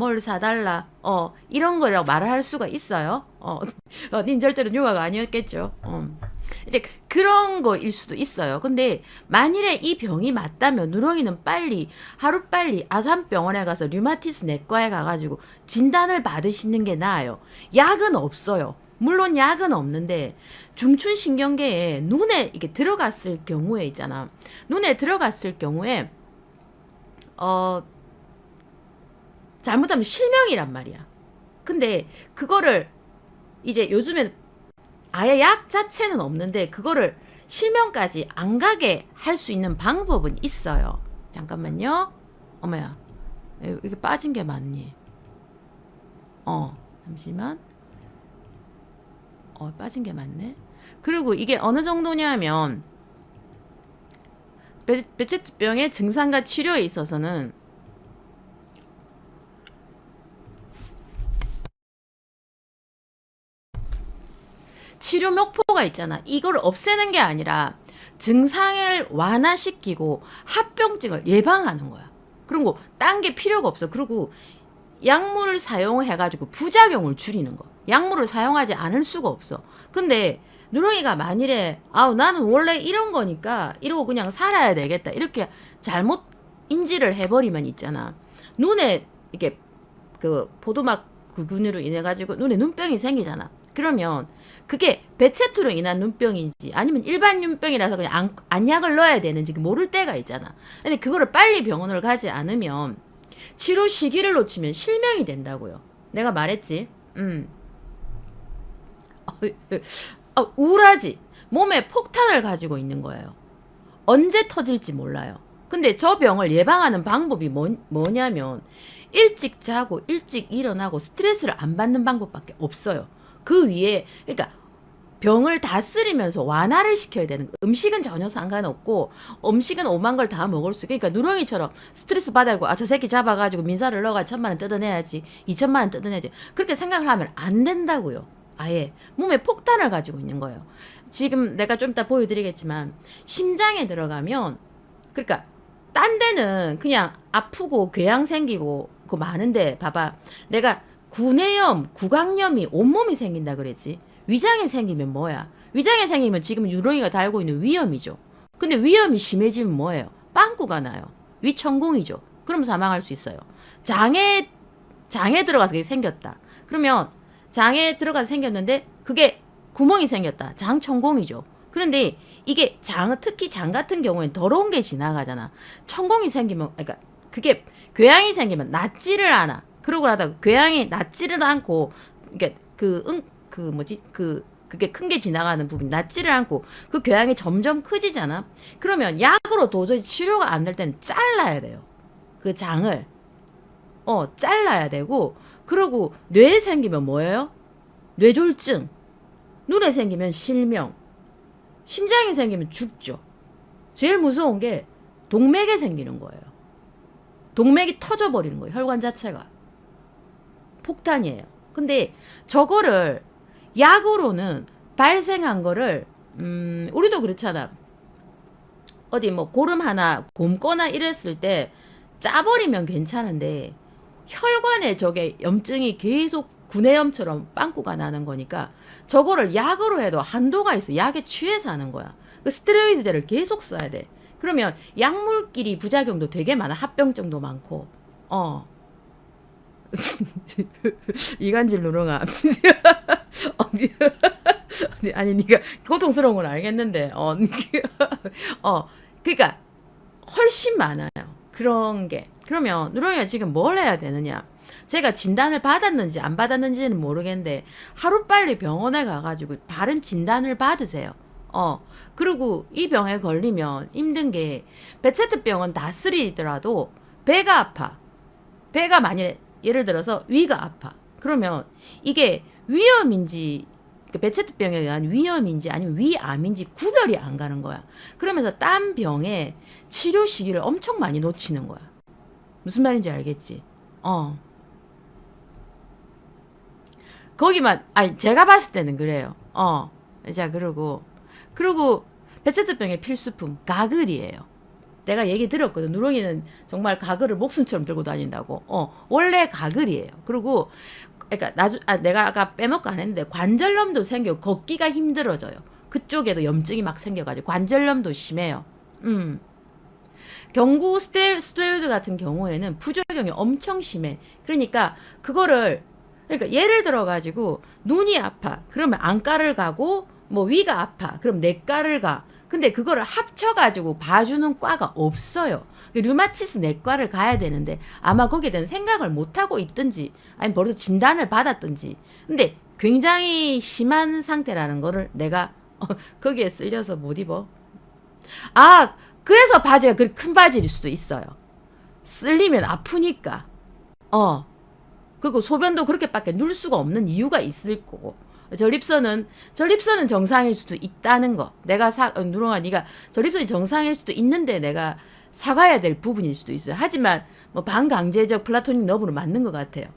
이런 거라고 말을 할 수가 있어요. 닌 절대로 육아가 아니었겠죠. 이제 그런 거일 수도 있어요. 근데 만일에 이 병이 맞다면 누렁이는 하루빨리 아산병원에 가서 류마티스 내과에 가가지고 진단을 받으시는 게 나아요. 약은 없어요. 물론 약은 없는데 중추신경계에 눈에 이게 들어갔을 경우에 있잖아. 눈에 들어갔을 경우에 잘못하면 실명이란 말이야. 근데 그거를 이제 요즘엔 아예 약 자체는 없는데 그거를 실명까지 안 가게 할 수 있는 방법은 있어요. 잠깐만요. 어머야, 이게 빠진 게 맞니? 잠시만. 빠진 게 맞네. 그리고 이게 어느 정도냐면 베체트병의 증상과 치료에 있어서는 치료 목표가 있잖아. 이걸 없애는 게 아니라 증상을 완화시키고 합병증을 예방하는 거야. 그리고 딴 게 필요가 없어. 그리고 약물을 사용해가지고 부작용을 줄이는 거. 약물을 사용하지 않을 수가 없어. 근데 누렁이가 만일에 나는 원래 이런 거니까 이러고 그냥 살아야 되겠다 이렇게 잘못 인지를 해버리면 있잖아. 눈에 이게 그 포도막 구근으로 인해 가지고 눈에 눈병이 생기잖아. 그러면 그게 배체투로 인한 눈병인지 아니면 일반 눈병이라서 그냥 안약을 넣어야 되는지 모를 때가 있잖아. 근데 그거를 빨리 병원을 가지 않으면 치료 시기를 놓치면 실명이 된다고요. 내가 말했지. 우울하지. 몸에 폭탄을 가지고 있는 거예요. 언제 터질지 몰라요. 근데 저 병을 예방하는 방법이 뭐냐면 일찍 자고 일찍 일어나고 스트레스를 안 받는 방법밖에 없어요. 그 위에 그러니까 병을 다스리면서 완화를 시켜야 되는 거. 음식은 전혀 상관없고 음식은 오만 걸 다 먹을 수 그러니까 누렁이처럼 스트레스 받아고 저 새끼 잡아가지고 민사를 넣어가지고 1,000만 원 뜯어내야지 2,000만 원 뜯어내야지 그렇게 생각을 하면 안 된다고요. 아예 몸에 폭탄을 가지고 있는 거예요. 지금 내가 좀 이따 보여드리겠지만 심장에 들어가면 그러니까 딴 데는 그냥 아프고 궤양 생기고 그거 많은데 봐봐 내가 구내염, 구강염이 온몸이 생긴다 그랬지. 위장에 생기면 뭐야? 위장에 생기면 지금 유렁이가 달고 있는 위염이죠. 근데 위염이 심해지면 뭐예요? 빵꾸가 나요. 위천공이죠. 그럼 사망할 수 있어요. 장에 들어가서 그게 생겼다. 그러면 장에 들어가서 생겼는데 그게 구멍이 생겼다. 장천공이죠. 그런데 이게 특히 장 같은 경우에는 더러운 게 지나가잖아. 천공이 생기면 그러니까 그게 궤양이 생기면 낫지를 않아. 그러고 하다가 궤양이 낫지를 않고 이게 그게 큰 게 지나가는 부분이 낫지를 않고 그 궤양이 점점 커지잖아. 그러면 약으로 도저히 치료가 안 될 때는 잘라야 돼요. 그 장을 잘라야 되고 그러고 뇌에 생기면 뭐예요? 뇌졸중. 눈에 생기면 실명. 심장에 생기면 죽죠. 제일 무서운 게 동맥에 생기는 거예요. 동맥이 터져버리는 거예요. 혈관 자체가. 폭탄이에요. 근데 저거를 약으로는 발생한 거를 우리도 그렇잖아. 어디 뭐 고름 하나 곪거나 이랬을 때 짜버리면 괜찮은데 혈관에 저게 염증이 계속 구내염처럼 빵꾸가 나는 거니까 저거를 약으로 해도 한도가 있어. 약에 취해서 하는 거야. 그 스테로이드제를 계속 써야 돼. 그러면 약물끼리 부작용도 되게 많아. 합병증도 많고. 이간질 누렁아. 아니 네가 고통스러운 건 알겠는데 그러니까 훨씬 많아요. 그런 게. 그러면 누렁이가 지금 뭘 해야 되느냐? 제가 진단을 받았는지 안 받았는지는 모르겠는데 하루빨리 병원에 가가지고 바른 진단을 받으세요. 그리고 이 병에 걸리면 힘든 게 배체트병은 다스리더라도 배가 아파. 배가 만약에 예를 들어서 위가 아파. 그러면 이게 위염인지 배체트병에 의한 위염인지 아니면 위암인지 구별이 안 가는 거야. 그러면서 딴 병에 치료 시기를 엄청 많이 놓치는 거야. 무슨 말인지 알겠지? 거기만 제가 봤을 때는 그래요. 자 그리고 배체트병의 필수품 가글이에요. 내가 얘기 들었거든. 누렁이는 정말 가글을 목숨처럼 들고 다닌다고. 원래 가글이에요. 그리고 그러니까 내가 아까 빼먹고 안 했는데 관절염도 생겨 걷기가 힘들어져요. 그쪽에도 염증이 막 생겨가지고 관절염도 심해요. 경구 스테로이드 같은 경우에는 부작용이 엄청 심해. 그러니까 예를 들어 가지고 눈이 아파. 그러면 안과를 가고 뭐 위가 아파. 그럼 내과를 가. 근데 그거를 합쳐가지고 봐주는 과가 없어요. 류마티스 내과를 가야 되는데 아마 거기에 대한 생각을 못하고 있든지 아니면 벌써 진단을 받았든지 근데 굉장히 심한 상태라는 거를 내가 거기에 쓸려서 못 입어. 그래서 바지가 그렇게 큰 바지일 수도 있어요. 쓸리면 아프니까. 그리고 소변도 그렇게밖에 누를 수가 없는 이유가 있을 거고. 전립선은 정상일 수도 있다는 거. 내가 누렁아 네가 전립선이 정상일 수도 있는데 내가 사과해야 될 부분일 수도 있어요. 하지만 뭐 반강제적 플라토닉 너브로 맞는 것 같아요.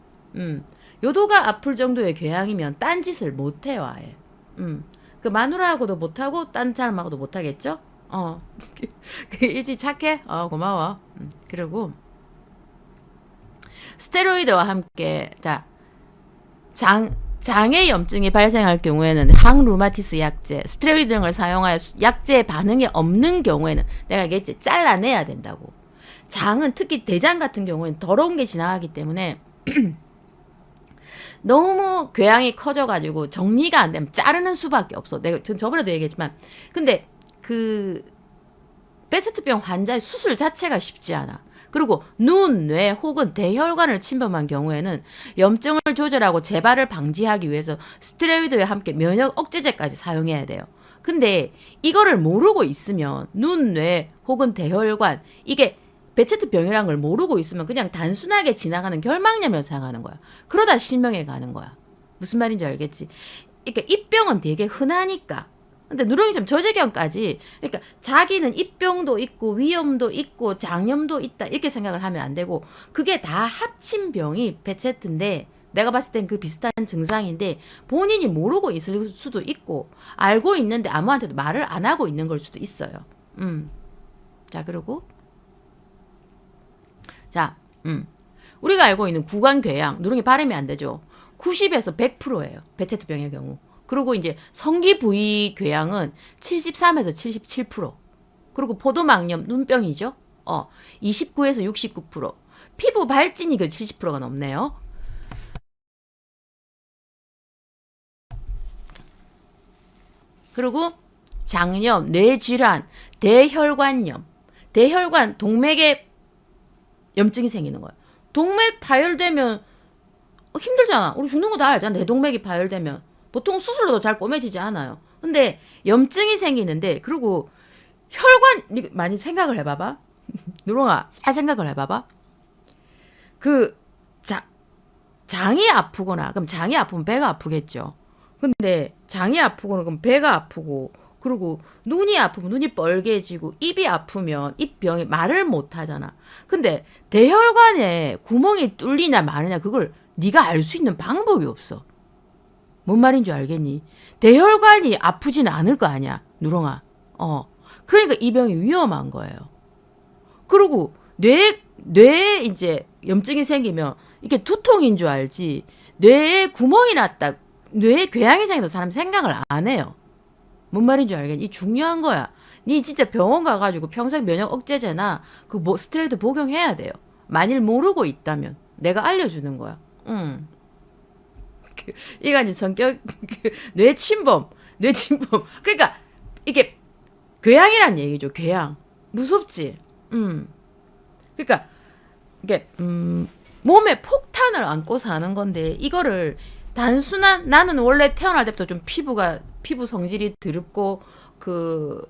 요도가 아플 정도의 궤양이면 딴짓을 못해요 아예. 그 마누라하고도 못하고 딴 사람하고도 못하겠죠? 일찍 착해? 고마워. 그리고 스테로이드와 함께 자 장의 염증이 발생할 경우에는 항루마티스 약제, 스테로이드 등을 사용하여 약제에 반응이 없는 경우에는 내가 얘기했지 잘라내야 된다고. 장은 특히 대장 같은 경우에는 더러운 게 지나가기 때문에 너무 궤양이 커져가지고 정리가 안 되면 자르는 수밖에 없어. 내가 저번에도 얘기했지만 근데 그 베세트병 환자의 수술 자체가 쉽지 않아. 그리고 눈, 뇌 혹은 대혈관을 침범한 경우에는 염증을 조절하고 재발을 방지하기 위해서 스테로이드와 함께 면역 억제제까지 사용해야 돼요. 근데 이거를 모르고 있으면 눈, 뇌 혹은 대혈관 이게 베체트병이라는 걸 모르고 있으면 그냥 단순하게 지나가는 결막염을 생각하는 거야. 그러다 실명에 가는 거야. 무슨 말인지 알겠지? 그러니까 입병은 되게 흔하니까. 근데 누렁이처럼 저제경까지 그러니까 자기는 입병도 있고 위염도 있고 장염도 있다 이렇게 생각을 하면 안 되고 그게 다 합친 병이 베체트인데 내가 봤을 땐 그 비슷한 증상인데 본인이 모르고 있을 수도 있고 알고 있는데 아무한테도 말을 안 하고 있는 걸 수도 있어요. 자 그리고 자 우리가 알고 있는 구강궤양 누렁이 발음이 안 되죠. 90에서 100%예요. 베체트병의 경우. 그리고 이제 성기 부위 궤양은 73에서 77%. 그리고 포도막염 눈병이죠. 29에서 69%. 피부 발진이 그 70%가 넘네요. 그리고 장염, 뇌질환, 대혈관염. 대혈관 동맥에 염증이 생기는 거예요. 동맥 파열되면 힘들잖아. 우리 죽는 거 다 알잖아. 대동맥이 파열되면. 보통 수술로도 잘 꼬매지지 않아요. 근데 염증이 생기는데 그리고 혈관 많이 생각을 해봐봐. 누렁아 잘 생각을 해봐봐. 그 장이 아프거나 그럼 장이 아프면 배가 아프겠죠. 근데 장이 아프거나 그럼 배가 아프고 그리고 눈이 아프면 눈이 뻘개지고 입이 아프면 입병이 말을 못 하잖아. 근데 대혈관에 구멍이 뚫리냐 마느냐 그걸 네가 알 수 있는 방법이 없어. 뭔 말인 줄 알겠니? 대혈관이 아프진 않을 거 아니야, 누렁아. 그러니까 이 병이 위험한 거예요. 그리고 뇌에 이제 염증이 생기면 이게 두통인 줄 알지. 뇌에 구멍이 났다, 뇌에 궤양이 생겨도 사람 생각을 안 해요. 뭔 말인 줄 알겠니? 이 중요한 거야. 니 진짜 병원 가가지고 평생 면역 억제제나 그 스테로이드 복용해야 돼요. 만일 모르고 있다면 내가 알려주는 거야. 이간질 성격 뇌침범. 그러니까 이게 궤양이란 얘기죠. 궤양 무섭지. 그러니까 이게 몸에 폭탄을 안고 사는 건데 이거를 단순한 나는 원래 태어날 때부터 좀 피부 성질이 더럽고 그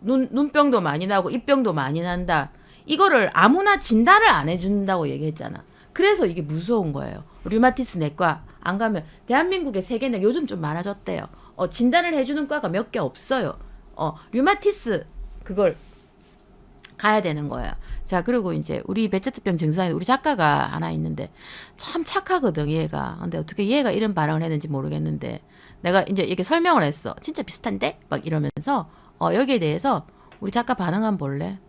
눈병도 많이 나고 입병도 많이 난다. 이거를 아무나 진단을 안 해준다고 얘기했잖아. 그래서 이게 무서운 거예요. 류마티스 내과 안 가면 대한민국에 세계내 요즘 좀 많아졌대요. 진단을 해주는 과가 몇 개 없어요. 류마티스 그걸 가야 되는 거예요. 자 그리고 이제 우리 베체트병 증상에 우리 작가가 하나 있는데 참 착하거든 얘가. 근데 어떻게 얘가 이런 반응을 했는지 모르겠는데 내가 이제 이렇게 설명을 했어. 진짜 비슷한데? 막 이러면서 여기에 대해서 우리 작가 반응 한번 볼래?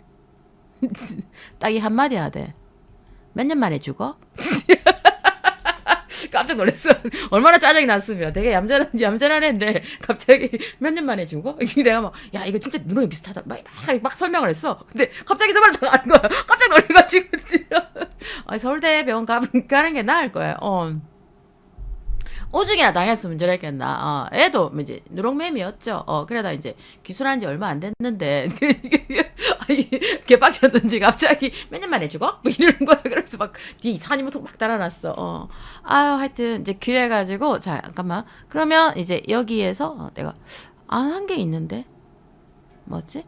딱 이 한마디 하대. 몇 년 만에 죽어? 깜짝 놀랐어. 얼마나 짜증이 났으면 되게 얌전한 애인데 갑자기 몇 년 만에 죽어? 내가 막 야 이거 진짜 누렁이 비슷하다 막 설명을 했어. 근데 갑자기 저 말을 다 하는 거야. 깜짝 놀래가지고 서울대 병원 가는 게 나을 거야. 오죽이나 당했으면 저랬겠나. 애도 이제 누렁매미였죠. 그러다 이제 기술한 지 얼마 안 됐는데 개빡쳤는지 갑자기 몇 년 만에 죽어? 뭐 이러는 거야. 그러면서 막 뒤에 이상한 이모통 막 달아놨어. 하여튼 이제 그래가지고 자 잠깐만. 그러면 이제 여기에서 내가 안 한 게 있는데 뭐지?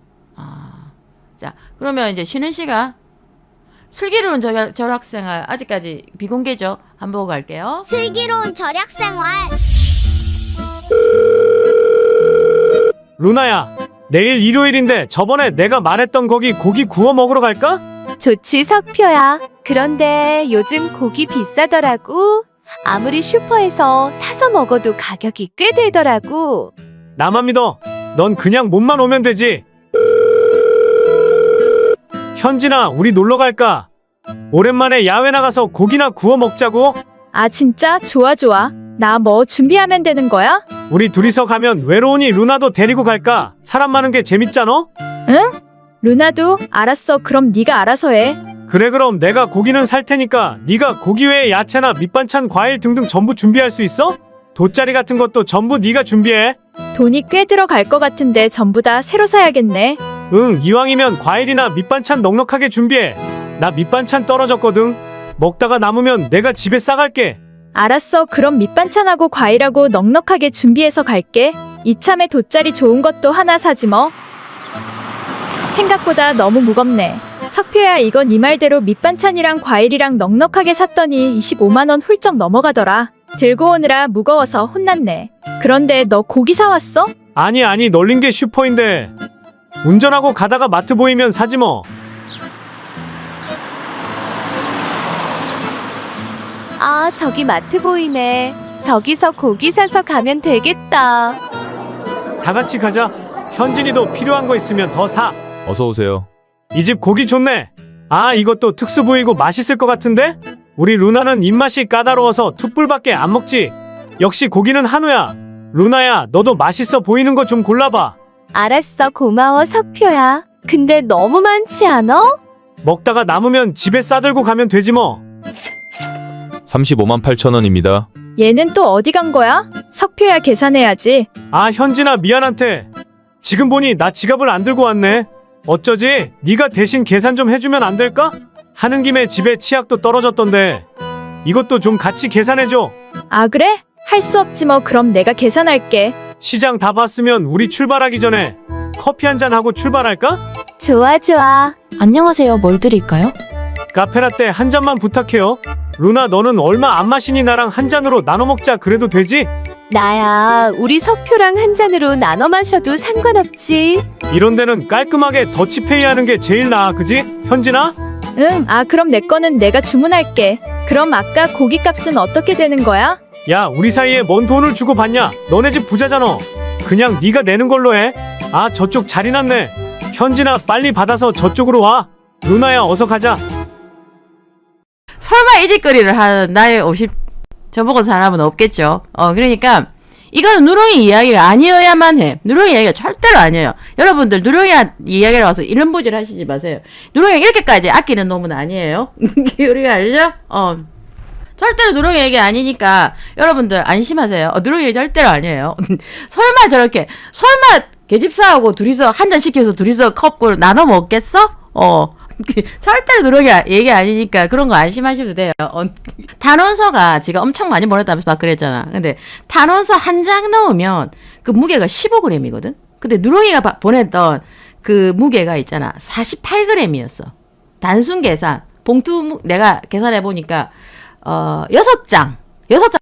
자 그러면 이제 쉬는 시간. 슬기로운 절학생활 아직까지 비공개죠. 한번 보고 갈게요. 슬기로운 절약생활. 루나야, 내일 일요일인데 저번에 내가 말했던 거기 고기 구워 먹으러 갈까? 좋지 석표야. 그런데 요즘 고기 비싸더라고. 아무리 슈퍼에서 사서 먹어도 가격이 꽤 들더라고. 나만 믿어. 넌 그냥 몸만 오면 되지. 현진아, 우리 놀러 갈까? 오랜만에 야외 나가서 고기나 구워 먹자고. 아, 진짜? 좋아, 좋아. 나 뭐 준비하면 되는 거야? 우리 둘이서 가면 외로우니 루나도 데리고 갈까? 사람 많은 게 재밌잖아? 응? 루나도? 알았어. 그럼 네가 알아서 해. 그래, 그럼 내가 고기는 살 테니까 네가 고기 외에 야채나 밑반찬, 과일 등등 전부 준비할 수 있어? 돗자리 같은 것도 전부 네가 준비해. 돈이 꽤 들어갈 것 같은데 전부 다 새로 사야겠네. 응, 이왕이면 과일이나 밑반찬 넉넉하게 준비해. 나 밑반찬 떨어졌거든. 먹다가 남으면 내가 집에 싸갈게. 알았어. 그럼 밑반찬하고 과일하고 넉넉하게 준비해서 갈게. 이참에 돗자리 좋은 것도 하나 사지 뭐. 생각보다 너무 무겁네. 석표야, 이건 네 말대로 밑반찬이랑 과일이랑 넉넉하게 샀더니 25만 원 훌쩍 넘어가더라. 들고 오느라 무거워서 혼났네. 그런데 너 고기 사왔어? 아니, 널린 게 슈퍼인데. 운전하고 가다가 마트 보이면 사지 뭐. 아, 저기 마트 보이네. 저기서 고기 사서 가면 되겠다. 다 같이 가자. 현진이도 필요한 거 있으면 더 사. 어서 오세요. 이 집 고기 좋네. 아, 이것도 특수 부위고 맛있을 것 같은데? 우리 루나는 입맛이 까다로워서 툭불밖에 안 먹지. 역시 고기는 한우야. 루나야, 너도 맛있어 보이는 거 좀 골라봐. 알았어, 고마워, 석표야. 근데 너무 많지 않아? 먹다가 남으면 집에 싸들고 가면 되지 뭐. 35만 8천 원입니다. 얘는 또 어디 간 거야? 석표야, 계산해야지. 아, 현진아, 미안한테. 지금 보니 나 지갑을 안 들고 왔네. 어쩌지? 네가 대신 계산 좀 해주면 안 될까? 하는 김에 집에 치약도 떨어졌던데. 이것도 좀 같이 계산해줘. 아, 그래? 할 수 없지 뭐. 그럼 내가 계산할게. 시장 다 봤으면 우리 출발하기 전에 커피 한잔 하고 출발할까? 좋아, 좋아. 안녕하세요. 뭘 드릴까요? 카페라떼 한 잔만 부탁해요. 루나, 너는 얼마 안 마시니 나랑 한 잔으로 나눠 먹자. 그래도 되지? 나야, 우리 석표랑 한 잔으로 나눠 마셔도 상관없지. 이런 데는 깔끔하게 더치페이 하는 게 제일 나아, 그지? 현진아? 응. 아, 그럼 내 거는 내가 주문할게. 그럼 아까 고기 값은 어떻게 되는 거야? 야, 우리 사이에 뭔 돈을 주고 받냐? 너네 집 부자잖아. 그냥 네가 내는 걸로 해. 아, 저쪽 자리 났네. 현진아, 빨리 받아서 저쪽으로 와. 루나야, 어서 가자. 설마 이 짓거리를 하는 나의 50 저보고 사람은 없겠죠. 그러니까 이건 누렁이 이야기가 아니어야만 해. 누렁이 이야기가 절대로 아니에요. 여러분들 누렁이 이야기를 와서 이런 보질 하시지 마세요. 누렁이 이렇게까지 아끼는 놈은 아니에요. 우리가 알죠? 절대로 누렁이 얘기 아니니까 여러분들 안심하세요. 누렁이 얘기 절대로 아니에요. 설마 계집사하고 둘이서 한 잔 시켜서 둘이서 컵을 나눠 먹겠어? 절대로 누렁이 얘기 아니니까 그런 거 안심하셔도 돼요. 탄원서가 제가 엄청 많이 보냈다면서 막 그랬잖아. 근데 탄원서 한 장 넣으면 그 무게가 15g이거든. 근데 누렁이가 보냈던 그 무게가 있잖아. 48g이었어. 단순 계산. 봉투 내가 계산해 보니까 6장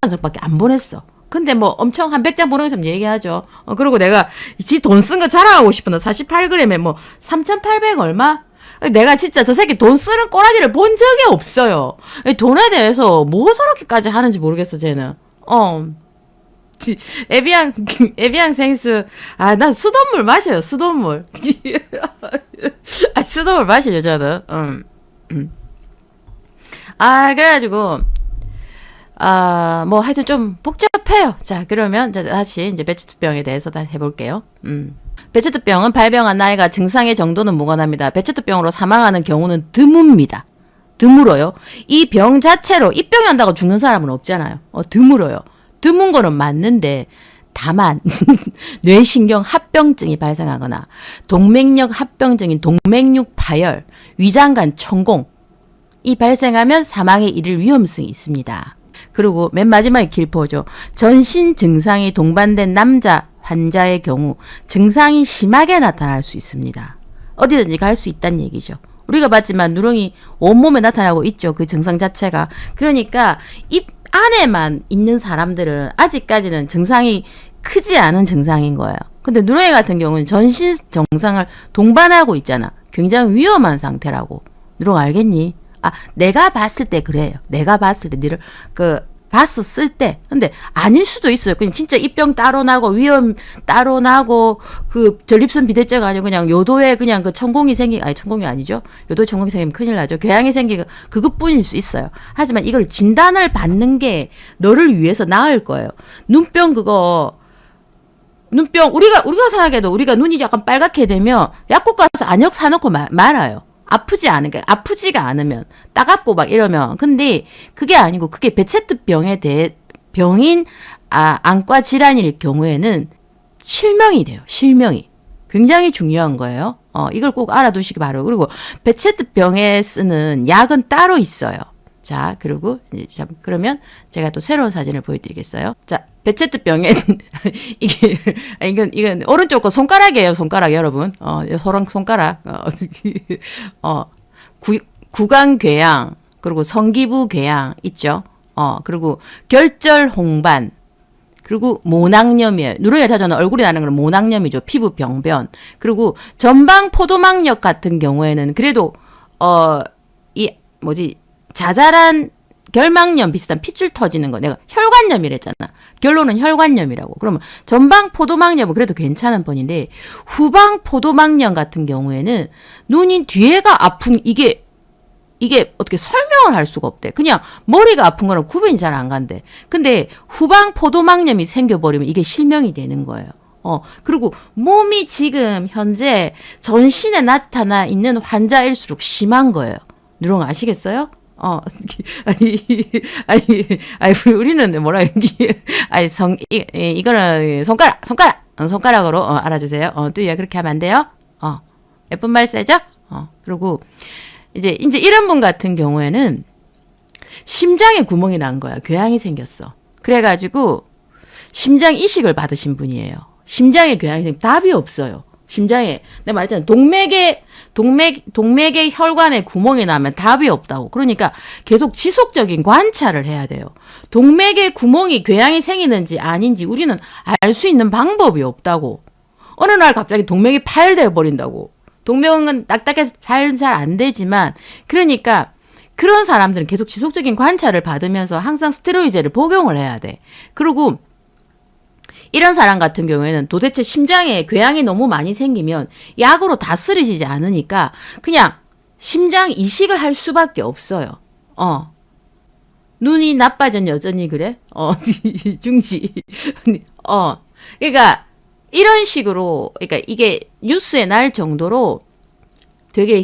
정도밖에 안 보냈어. 근데 뭐 엄청 한 100장 보낸 것처럼 얘기하죠. 그리고 내가 지 돈 쓴 거 자랑하고 싶은데 48g에 뭐 3,800 얼마? 내가 진짜 저 새끼 돈 쓰는 꼬라지를 본 적이 없어요. 돈에 대해서 뭐 저렇게까지 하는지 모르겠어, 쟤는. 에비앙 생스. 아, 난 수돗물 마셔요, 수돗물. 수돗물 마셔, 여자는. 그래가지고, 뭐 하여튼 좀 복잡해요. 자, 그러면 다시 이제 베체트병에 대해서 다시 해볼게요. 베체트병은 발병한 나이가 증상의 정도는 무관합니다. 베체트병으로 사망하는 경우는 드뭅니다. 드물어요. 이 병 자체로 이 병이 난다고 죽는 사람은 없잖아요. 드물어요. 드문 거는 맞는데 다만 뇌신경 합병증이 발생하거나 동맥력 합병증인 동맥육 파열, 위장관 천공 이 발생하면 사망에 이를 위험성이 있습니다. 그리고 맨 마지막에 길포죠. 전신 증상이 동반된 남자 환자의 경우 증상이 심하게 나타날 수 있습니다. 어디든지 갈 수 있다는 얘기죠. 우리가 봤지만 누렁이 온몸에 나타나고 있죠. 그 증상 자체가. 그러니까 입 안에만 있는 사람들은 아직까지는 증상이 크지 않은 증상인 거예요. 근데 누렁이 같은 경우는 전신 증상을 동반하고 있잖아. 굉장히 위험한 상태라고. 누렁 알겠니? 내가 봤을 때 그래요. 내가 봤을 때 니를 봤었을 때. 근데 아닐 수도 있어요. 그냥 진짜 입병 따로 나고 위염 따로 나고 그 전립선 비대증 아니고 그냥 요도에 그냥 그 천공이 천공이 아니죠. 요도에 천공이 생기면 큰일 나죠. 궤양이 생기고 그것뿐일 수 있어요. 하지만 이걸 진단을 받는 게 너를 위해서 나을 거예요. 눈병 우리가 생각해도 우리가 눈이 약간 빨갛게 되면 약국 가서 안약 사놓고 말아요. 아프지가 않으면 따갑고 막 이러면. 근데 그게 아니고 그게 베체트병에 대해 병인 안과 질환일 경우에는 실명이 돼요. 실명이 굉장히 중요한 거예요. 이걸 꼭 알아두시기 바라고. 그리고 베체트병에 쓰는 약은 따로 있어요. 자, 그리고 이제 그러면 제가 또 새로운 사진을 보여드리겠어요. 자, 베체트병엔 이건 오른쪽 거 손가락이에요. 손가락 여러분. 손가락. 구강궤양 그리고 성기부궤양 있죠. 그리고 결절홍반 그리고 모낭염이에요. 누렁이가 자주 나는 얼굴이 나는 건 모낭염이죠. 피부 병변. 그리고 전방포도막염 같은 경우에는 그래도 자잘한 결막염 비슷한 핏줄 터지는 거. 내가 혈관염이랬잖아. 결론은 혈관염이라고. 그러면 전방 포도막염은 그래도 괜찮은 편인데 후방 포도막염 같은 경우에는 눈이 뒤에가 아픈 이게 어떻게 설명을 할 수가 없대. 그냥 머리가 아픈 거는 구분이 잘 안 간대. 근데 후방 포도막염이 생겨버리면 이게 실명이 되는 거예요. 그리고 몸이 지금 현재 전신에 나타나 있는 환자일수록 심한 거예요. 누렁 아시겠어요? 우리는 뭐라 이거는 손가락으로 알아주세요. 뚜이야 그렇게 하면 안 돼요. 예쁜 말 쓰죠? 그리고 이제 이런 분 같은 경우에는 심장에 구멍이 난 거야. 궤양이 생겼어. 그래가지고 심장 이식을 받으신 분이에요. 심장에 궤양이 생겨 답이 없어요. 심장에 내가 말했잖아. 동맥의 혈관에 구멍이 나면 답이 없다고. 그러니까 계속 지속적인 관찰을 해야 돼요. 동맥의 구멍이 궤양이 생기는지 아닌지 우리는 알 수 있는 방법이 없다고. 어느 날 갑자기 동맥이 파열되어 버린다고. 동맥은 딱딱해서 파열 잘 안 되지만 그러니까 그런 사람들은 계속 지속적인 관찰을 받으면서 항상 스테로이드를 복용을 해야 돼. 그리고 이런 사람 같은 경우에는 도대체 심장에 궤양이 너무 많이 생기면 약으로 다스리지 않으니까 그냥 심장 이식을 할 수밖에 없어요. 눈이 나빠진 여전히 그래? 중지. 그러니까 이런 식으로 그러니까 이게 뉴스에 날 정도로 되게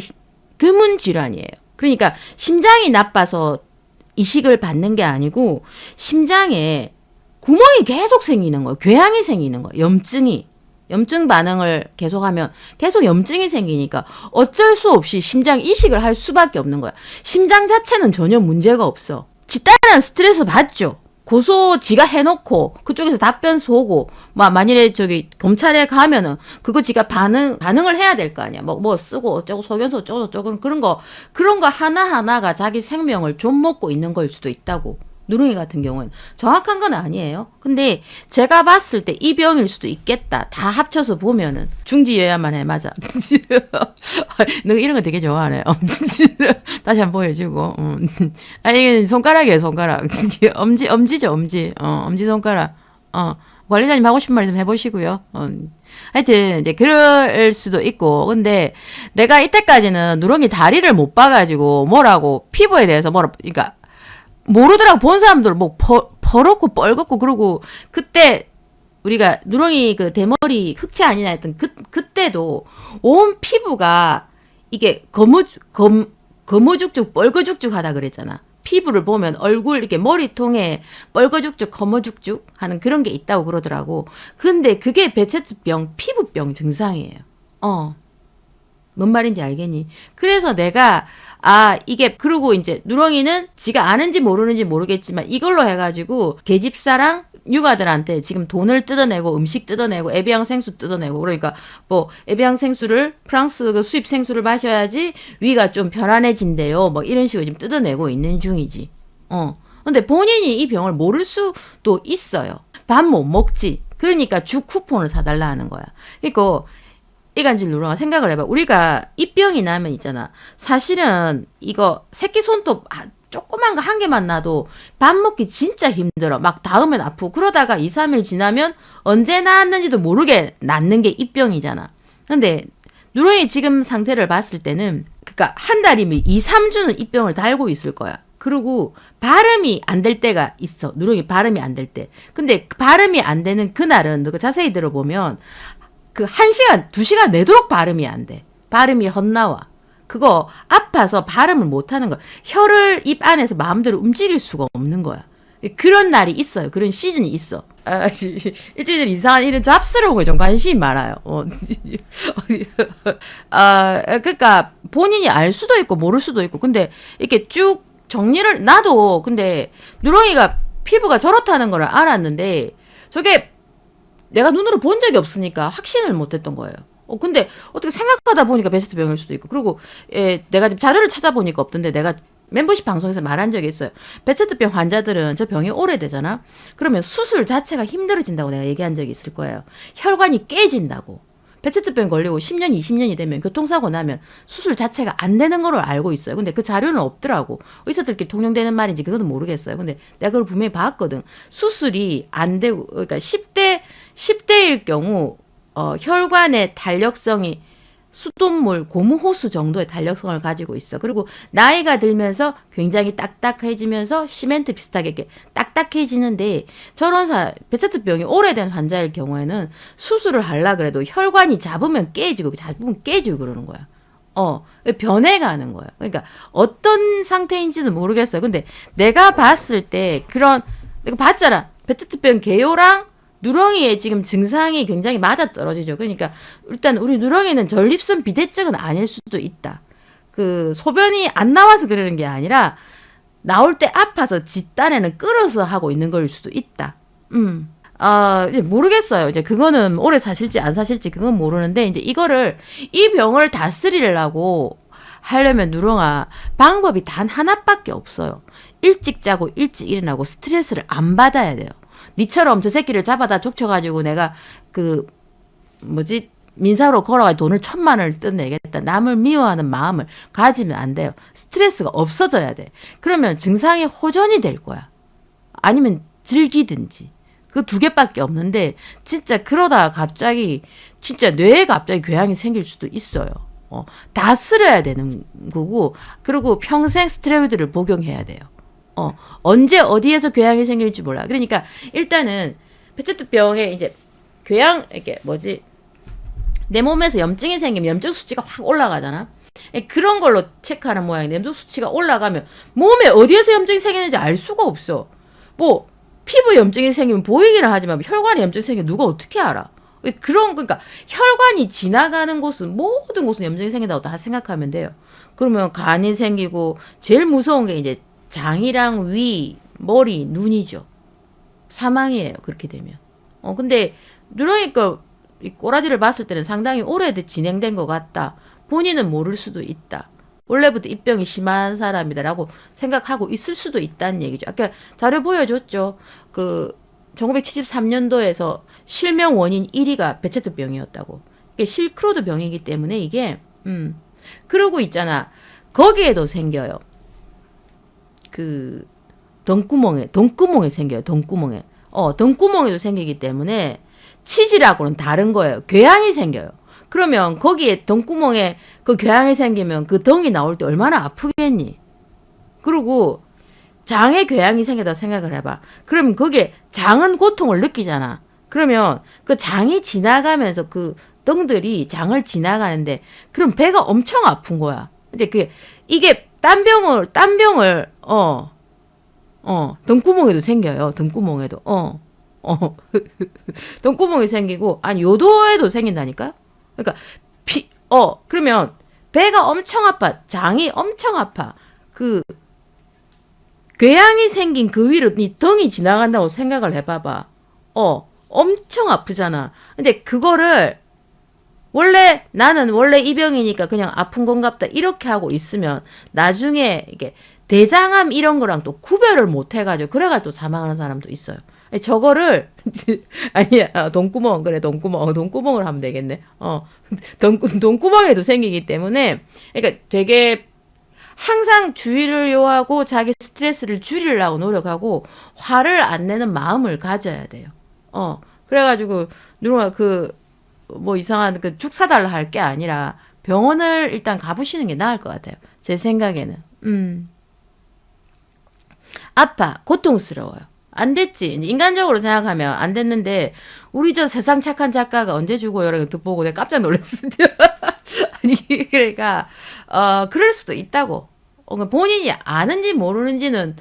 드문 질환이에요. 그러니까 심장이 나빠서 이식을 받는 게 아니고 심장에 구멍이 계속 생기는 거예요. 궤양이 생기는 거예요. 염증 반응을 계속하면 계속 염증이 생기니까 어쩔 수 없이 심장 이식을 할 수밖에 없는 거야. 심장 자체는 전혀 문제가 없어. 집단은 스트레스 받죠. 고소 지가 해놓고 그쪽에서 답변 쏘고 만일에 검찰에 가면은 그거 지가 반응을 해야 될 거 아니야. 뭐 쓰고 어쩌고 속여서 어쩌고 저쩌고 그런 거 하나하나가 자기 생명을 좀 먹고 있는 걸 수도 있다고. 누렁이 같은 경우는 정확한 건 아니에요. 근데 제가 봤을 때 이 병일 수도 있겠다. 다 합쳐서 보면은 중지여야만 해. 맞아. 너 이런 거 되게 좋아하네. 다시 한번 보여주고. 이게 손가락이에요. 손가락. 엄지죠. 엄지 손가락. 관리자님 하고 싶은 말 좀 해보시고요. 하여튼 이제 그럴 수도 있고. 근데 내가 이때까지는 누렁이 다리를 못 봐가지고 뭐라고 피부에 대해서 그러니까 모르더라고. 본 사람들 퍼렇고 뻘겋고 그러고 그때 우리가 누렁이 그 대머리 흑채 아니냐 했던 그때도 온 피부가 이게 거무죽죽 뻘거죽죽 하다 그랬잖아. 피부를 보면 얼굴 이렇게 머리통에 뻘거죽죽 거무죽죽 하는 그런 게 있다고 그러더라고. 근데 그게 베체트병 피부병 증상이에요. 뭔 말인지 알겠니? 그래서 내가 이게 그리고 이제 누렁이는 지가 아는지 모르는지 모르겠지만 이걸로 해가지고 계집사랑 육아들한테 지금 돈을 뜯어내고 음식 뜯어내고 에비앙 생수 뜯어내고 그러니까 에비앙 생수를 프랑스 그 수입 생수를 마셔야지 위가 좀 편안해진대요. 이런 식으로 지금 뜯어내고 있는 중이지. 근데 본인이 이 병을 모를 수도 있어요. 밥 못 먹지. 그러니까 죽 쿠폰을 사달라 하는 거야. 그러니까 이간질 누렁아 생각을 해봐. 우리가 입병이 나면 있잖아. 사실은 이거 새끼 손톱 조그만 거 한 개만 놔도 밥 먹기 진짜 힘들어. 막 닿으면 아프고 그러다가 2, 3일 지나면 언제 나았는지도 모르게 낫는 게 입병이잖아. 근데 누렁이 지금 상태를 봤을 때는 그러니까 한 달이면 2, 3주는 입병을 달고 있을 거야. 그리고 발음이 안 될 때가 있어. 누렁이 발음이 안 될 때. 근데 발음이 안 되는 그날은 너가 자세히 들어보면 그 1시간, 2시간 내도록 발음이 안 돼. 발음이 헛나와. 그거 아파서 발음을 못 하는 거야. 혀를 입 안에서 마음대로 움직일 수가 없는 거야. 그런 날이 있어요. 그런 시즌이 있어. 일주일 이상한 이런 잡스러운 거에 좀 관심이 많아요. 그러니까 본인이 알 수도 있고 모를 수도 있고. 근데 이렇게 쭉 정리를 나도 근데 누렁이가 피부가 저렇다는 걸 알았는데 저게 내가 눈으로 본 적이 없으니까 확신을 못했던 거예요. 근데 어떻게 생각하다 보니까 베스트병일 수도 있고. 그리고 내가 지금 자료를 찾아보니까 없던데 내가 멤버십 방송에서 말한 적이 있어요. 베체트병 환자들은 저 병이 오래되잖아. 그러면 수술 자체가 힘들어진다고 내가 얘기한 적이 있을 거예요. 혈관이 깨진다고. 베체트병 걸리고 10년, 20년이 되면 교통사고 나면 수술 자체가 안 되는 걸로 알고 있어요. 근데 그 자료는 없더라고. 의사들끼리 통용되는 말인지 그것도 모르겠어요. 근데 내가 그걸 분명히 봤거든. 수술이 안 되고, 그러니까 10대일 경우, 혈관의 달력성이 수돗물, 고무호수 정도의 달력성을 가지고 있어. 그리고 나이가 들면서 굉장히 딱딱해지면서 시멘트 비슷하게 이렇게 딱딱해지는데 저런 베체트병이 오래된 환자일 경우에는 수술을 하려 그래도 혈관이 잡으면 깨지고 그러는 거야. 변해가는 거야. 그러니까 어떤 상태인지는 모르겠어요. 근데 내가 봤을 때 내가 봤잖아. 베체트병 개요랑 누렁이의 지금 증상이 굉장히 맞아떨어지죠. 그러니까 일단 우리 누렁이는 전립선 비대증은 아닐 수도 있다. 그 소변이 안 나와서 그러는 게 아니라 나올 때 아파서 뒷단에는 끌어서 하고 있는 걸 수도 있다. 이제 모르겠어요. 이제 그거는 오래 사실지 안 사실지 그건 모르는데 이제 이 병을 다스리려고 하려면 누렁아 방법이 단 하나밖에 없어요. 일찍 자고 일찍 일어나고 스트레스를 안 받아야 돼요. 니처럼 저 새끼를 잡아다 족쳐가지고 내가 민사로 걸어가지고 돈을 1,000만 원을 뜯내겠다. 남을 미워하는 마음을 가지면 안 돼요. 스트레스가 없어져야 돼. 그러면 증상이 호전이 될 거야. 아니면 즐기든지. 그 두 개밖에 없는데 진짜 그러다가 갑자기 진짜 뇌에 갑자기 궤양이 생길 수도 있어요. 다스려야 되는 거고 그리고 평생 스테로이드를 복용해야 돼요. 언제 어디에서 궤양이 생길지 몰라. 그러니까 일단은 베체트병에 이제 내 몸에서 염증이 생기면 염증 수치가 확 올라가잖아. 그런 걸로 체크하는 모양인데 염증 수치가 올라가면 몸에 어디에서 염증이 생기는지 알 수가 없어. 뭐 피부 염증이 생기면 보이기는 하지만 혈관에 염증이 생기면 누가 어떻게 알아? 그러니까 혈관이 지나가는 곳은 모든 곳은 염증이 생긴다고 다 생각하면 돼요. 그러면 간이 생기고 제일 무서운 게 이제 장이랑 위, 머리, 눈이죠. 사망이에요. 그렇게 되면. 근데 누렁이 이 꼬라지를 봤을 때는 상당히 진행된 것 같다. 본인은 모를 수도 있다. 원래부터 입병이 심한 사람이다라고 생각하고 있을 수도 있다는 얘기죠. 아까 자료 보여줬죠. 1973년도에서 실명 원인 1위가 베체트병이었다고. 이게 실크로드 병이기 때문에 이게 그러고 있잖아. 거기에도 생겨요. 동구멍에 생겨요. 동구멍에도 생기기 때문에 치질하고는 다른 거예요. 궤양이 생겨요. 그러면 거기에 동구멍에 그 궤양이 생기면 그 덩이 나올 때 얼마나 아프겠니? 그리고 장에 궤양이 생기다고 생각을 해봐. 그러면 거기에 장은 고통을 느끼잖아. 그러면 그 장이 지나가면서 그 덩들이 장을 지나가는데 그럼 배가 엄청 아픈 거야. 이제 이게 딴 병을 등구멍에도 생겨요. 등구멍에도. 등구멍이 생기고 아니 요도에도 생긴다니까. 그러니까 그러면 배가 엄청 아파. 장이 엄청 아파. 궤양이 생긴 그 위로 네 덩이 지나간다고 생각을 해봐봐. 엄청 아프잖아. 근데 그거를 나는 원래 이 병이니까 그냥 아픈 건갑다 이렇게 하고 있으면 나중에 이게 대장암 이런 거랑 또 구별을 못 해가지고 그래가지고 또 사망하는 사람도 있어요. 저거를 아니야 동구멍 그래 동구멍을 하면 되겠네. 동구멍에도 생기기 때문에 그러니까 되게 항상 주의를 요하고 자기 스트레스를 줄이려고 노력하고 화를 안 내는 마음을 가져야 돼요. 그래가지고 누가 뭐 이상한 죽 사달라 할 게 아니라 병원을 일단 가보시는 게 나을 것 같아요. 제 생각에는. 아파, 고통스러워요. 안 됐지. 이제 인간적으로 생각하면 안 됐는데 우리 저 세상 착한 작가가 언제 죽어요? 라고 듣보고 내가 깜짝 놀랐어요. 아니 그러니까 그럴 수도 있다고. 본인이 아는지 모르는지는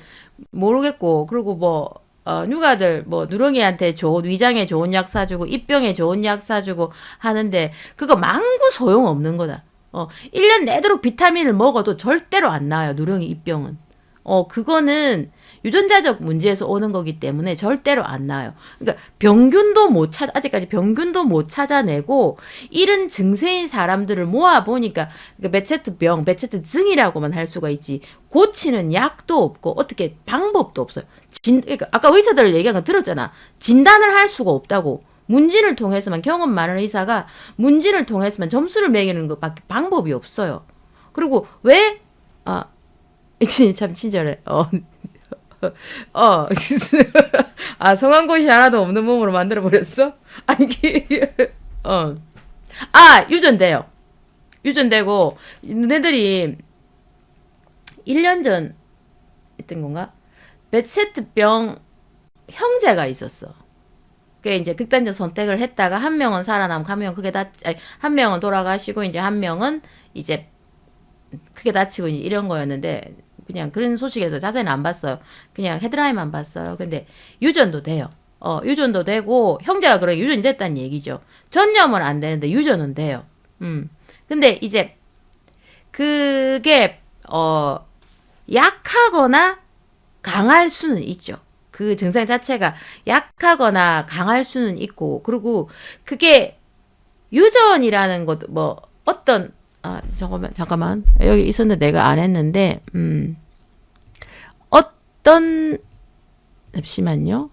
모르겠고 그리고 뭐 누가들 뭐 누렁이한테 좋은 위장에 좋은 약 사주고 입병에 좋은 약 사주고 하는데 그거 망구 소용없는 거다. 1년 내도록 비타민을 먹어도 절대로 안 나와요. 누렁이 입병은. 그거는 유전자적 문제에서 오는 거기 때문에 절대로 안 나와요. 그러니까 아직까지 병균도 못 찾아내고 이런 증세인 사람들을 모아보니까 베체트병, 베체트증이라고만 할 수가 있지 고치는 약도 없고 어떻게 방법도 없어요. 그러니까 아까 의사들 얘기한 거 들었잖아. 진단을 할 수가 없다고. 문진을 통해서만 경험 많은 의사가 문진을 통해서만 점수를 매기는 것밖에 방법이 없어요. 그리고 왜 참 친절해. 성한 곳이 하나도 없는 몸으로 만들어버렸어? 아니, 유전돼요. 유전되고, 너네들이 1년 전 했던 건가? 베체트병 형제가 있었어. 그게 이제 극단적 선택을 했다가 한 명은 살아남고 한 명은 돌아가시고 이제 한 명은 이제 크게 다치고 이런 거였는데 그냥 그런 소식에서 자세히는 안 봤어요. 그냥 헤드라인만 봤어요. 근데 유전도 돼요. 유전도 되고 형제가 그렇게 유전이 됐다는 얘기죠. 전염은 안 되는데 유전은 돼요. 근데 이제 그게 약하거나 강할 수는 있죠. 그 증상 자체가 약하거나 강할 수는 있고 그리고 그게 유전이라는 것도 뭐 어떤 잠깐만. 여기 있었는데 내가 안 했는데, 잠시만요.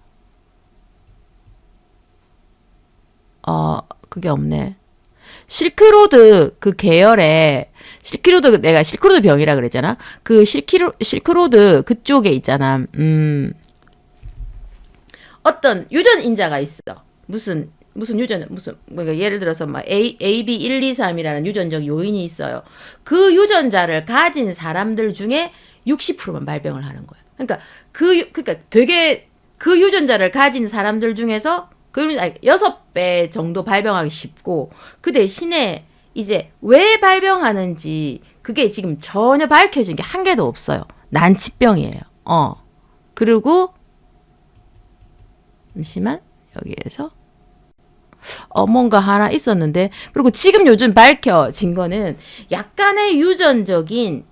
그게 없네. 실크로드 그 계열에, 내가 실크로드 병이라 그랬잖아. 그 실크로드 그쪽에 있잖아. 어떤 유전인자가 있어. 무슨 유전, 그러니까 예를 들어서 막 AB123이라는 유전적 요인이 있어요. 그 유전자를 가진 사람들 중에 60%만 발병을 하는 거예요. 그러니까 되게 그 유전자를 가진 사람들 중에서 6배 정도 발병하기 쉽고 그 대신에 이제 왜 발병하는지 그게 지금 전혀 밝혀진 게 한 개도 없어요. 난치병이에요. 그리고 잠시만 여기에서 뭔가 하나 있었는데 그리고 지금 요즘 밝혀진 거는 약간의 유전적인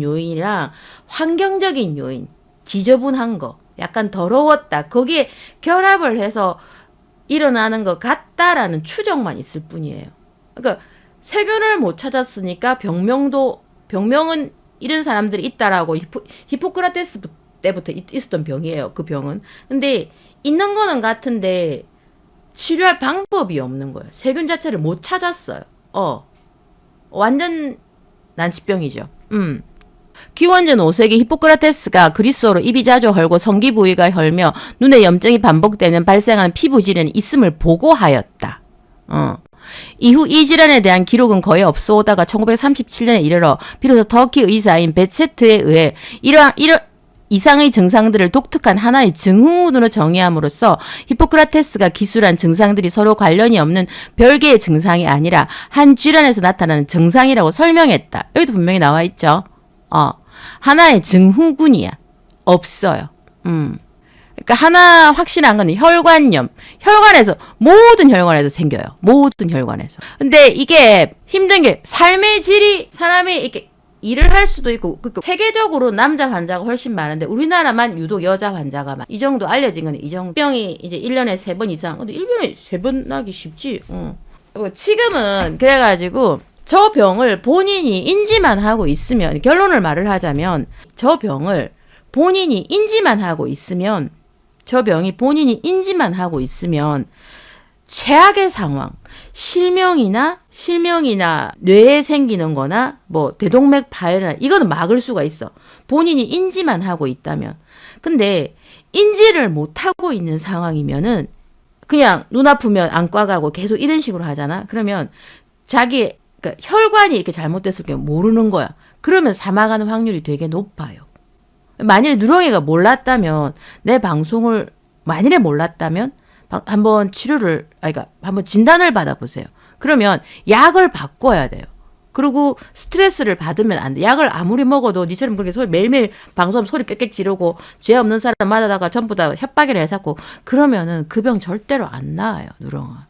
요인이랑 환경적인 요인, 지저분한 거, 약간 더러웠다. 거기에 결합을 해서 일어나는 것 같다라는 추정만 있을 뿐이에요. 그러니까 세균을 못 찾았으니까 병명은 이런 사람들이 있다라고 히포크라테스 때부터 있었던 병이에요. 그 병은. 근데 있는 거는 같은데 치료할 방법이 없는 거예요. 세균 자체를 못 찾았어요. 완전 난치병이죠. 기원전 5세기 히포크라테스가 그리스어로 입이 자주 헐고 성기 부위가 헐며 눈에 염증이 반복되는 발생하는 피부 질환이 있음을 보고하였다. 이후 이 질환에 대한 기록은 거의 없어 오다가 1937년에 이르러 비로소 터키 의사인 베체트에 의해 이러한 이상의 증상들을 독특한 하나의 증후군으로 정의함으로써 히포크라테스가 기술한 증상들이 서로 관련이 없는 별개의 증상이 아니라 한 질환에서 나타나는 증상이라고 설명했다. 여기도 분명히 나와 있죠. 하나의 증후군이야. 없어요. 그러니까 하나 확실한 건 혈관염. 모든 혈관에서 생겨요. 모든 혈관에서. 근데 이게 힘든 게 삶의 질이 사람이 이렇게 일을 할 수도 있고 세계적으로 남자 환자가 훨씬 많은데 우리나라만 유독 여자 환자가 많아. 이 정도 알려진 건 이 정도. 병이 이제 1년에 3번 이상. 근데 1년에 3번 나기 쉽지. 지금은 그래가지고 저 병을 본인이 인지만 하고 있으면 결론을 말을 하자면 저 병을 본인이 인지만 하고 있으면 저 병이 본인이 인지만 하고 있으면 최악의 상황, 실명이나 뇌에 생기는 거나 뭐 대동맥 파열이나 이거는 막을 수가 있어. 본인이 인지만 하고 있다면. 근데 인지를 못 하고 있는 상황이면은 그냥 눈 아프면 안과 가고 계속 이런 식으로 하잖아. 그러면 자기 그러니까 혈관이 이렇게 잘못됐을 경우 모르는 거야. 그러면 사망하는 확률이 되게 높아요. 만일 누렁이가 몰랐다면 내 방송을 만일에 몰랐다면 한번 치료를 그러니까 한번 진단을 받아보세요. 그러면 약을 바꿔야 돼요. 그리고 스트레스를 받으면 안 돼. 약을 아무리 먹어도 니처럼 그렇게 소리 매일매일 방송 소리 꽥꽥 지르고 죄 없는 사람 맞아다가 전부 다 협박이라 해서고 그러면은 그 병 절대로 안 나아요, 누렁아.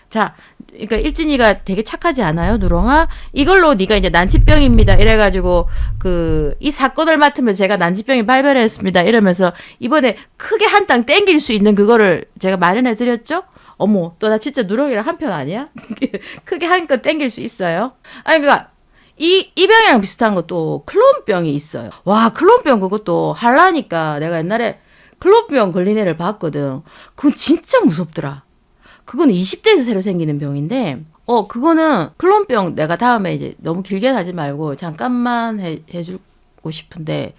자, 그러니까 일진이가 되게 착하지 않아요, 누렁아? 이걸로 네가 이제 난치병입니다. 이래가지고 이 사건을 맡으면 제가 난치병이 발견했습니다. 이러면서 이번에 크게 한 땅 땡길 수 있는 그거를 제가 마련해드렸죠? 어머, 또 나 진짜 누렁이랑 한편 아니야? 크게 한 건 땡길 수 있어요? 아니, 그니까, 이 병이랑 비슷한 것도 클론병이 있어요. 와, 클론병 그것도 하려니까 내가 옛날에 클론병 걸린 애를 봤거든. 그건 진짜 무섭더라. 그거는 20대에서 새로 생기는 병인데, 그거는 클론병 내가 다음에 이제 너무 길게 하지 말고 잠깐만 해주고 싶은데,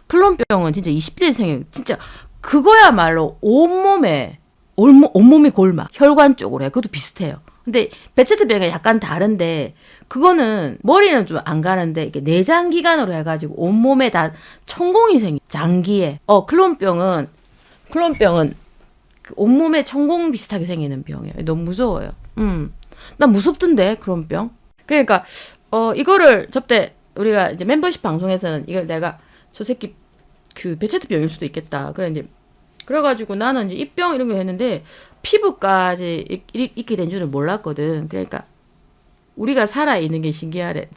클론병은 진짜 20대에 생겨. 진짜 그거야말로 온몸이 골마. 혈관 쪽으로 해. 그것도 비슷해요. 근데 베체트병이 약간 다른데 그거는 머리는 좀 안 가는데 이게 내장기관으로 해가지고 온몸에 다 천공이 생겨. 장기에. 클론병은 그 온몸에 천공 비슷하게 생기는 병이에요. 너무 무서워요. 난 무섭던데 그런 병. 그러니까 이거를 접대 우리가 이제 멤버십 방송에서는 이걸 내가 저 새끼 그 베체트병일 수도 있겠다. 그래 이제 그래가지고 나는 이제 입병 이런 거 했는데 피부까지 있게 된 줄은 몰랐거든. 그러니까 우리가 살아 있는 게 신기하래.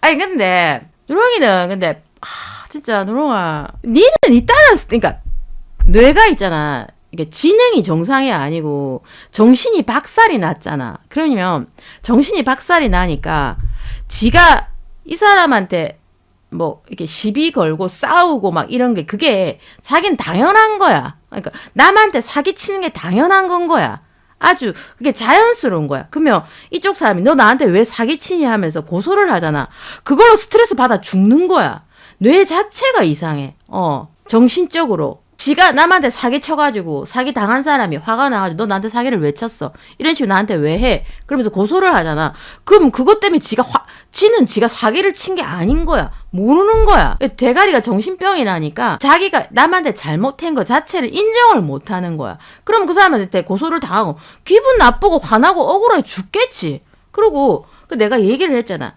아니 근데 누렁이는 근데 진짜 누렁아, 니는 있다는 그러니까 뇌가 있잖아. 이게 지능이 정상이 아니고 정신이 박살이 났잖아. 그러면 정신이 박살이 나니까 지가 이 사람한테 뭐 이렇게 시비 걸고 싸우고 막 이런 게 그게 자긴 당연한 거야. 그러니까 남한테 사기치는 게 당연한 건 거야. 아주 그게 자연스러운 거야. 그러면 이쪽 사람이 너 나한테 왜 사기치니 하면서 고소를 하잖아. 그걸로 스트레스 받아 죽는 거야. 뇌 자체가 이상해. 정신적으로. 지가 남한테 사기 쳐가지고 사기 당한 사람이 화가 나가지고 너 나한테 사기를 왜 쳤어? 이런 식으로 나한테 왜 해? 그러면서 고소를 하잖아. 그럼 그것 때문에 지는 지가 사기를 친 게 아닌 거야. 모르는 거야. 대가리가 정신병이 나니까 자기가 남한테 잘못한 거 자체를 인정을 못 하는 거야. 그럼 그 사람한테 고소를 당하고 기분 나쁘고 화나고 억울해 죽겠지. 그리고 내가 얘기를 했잖아.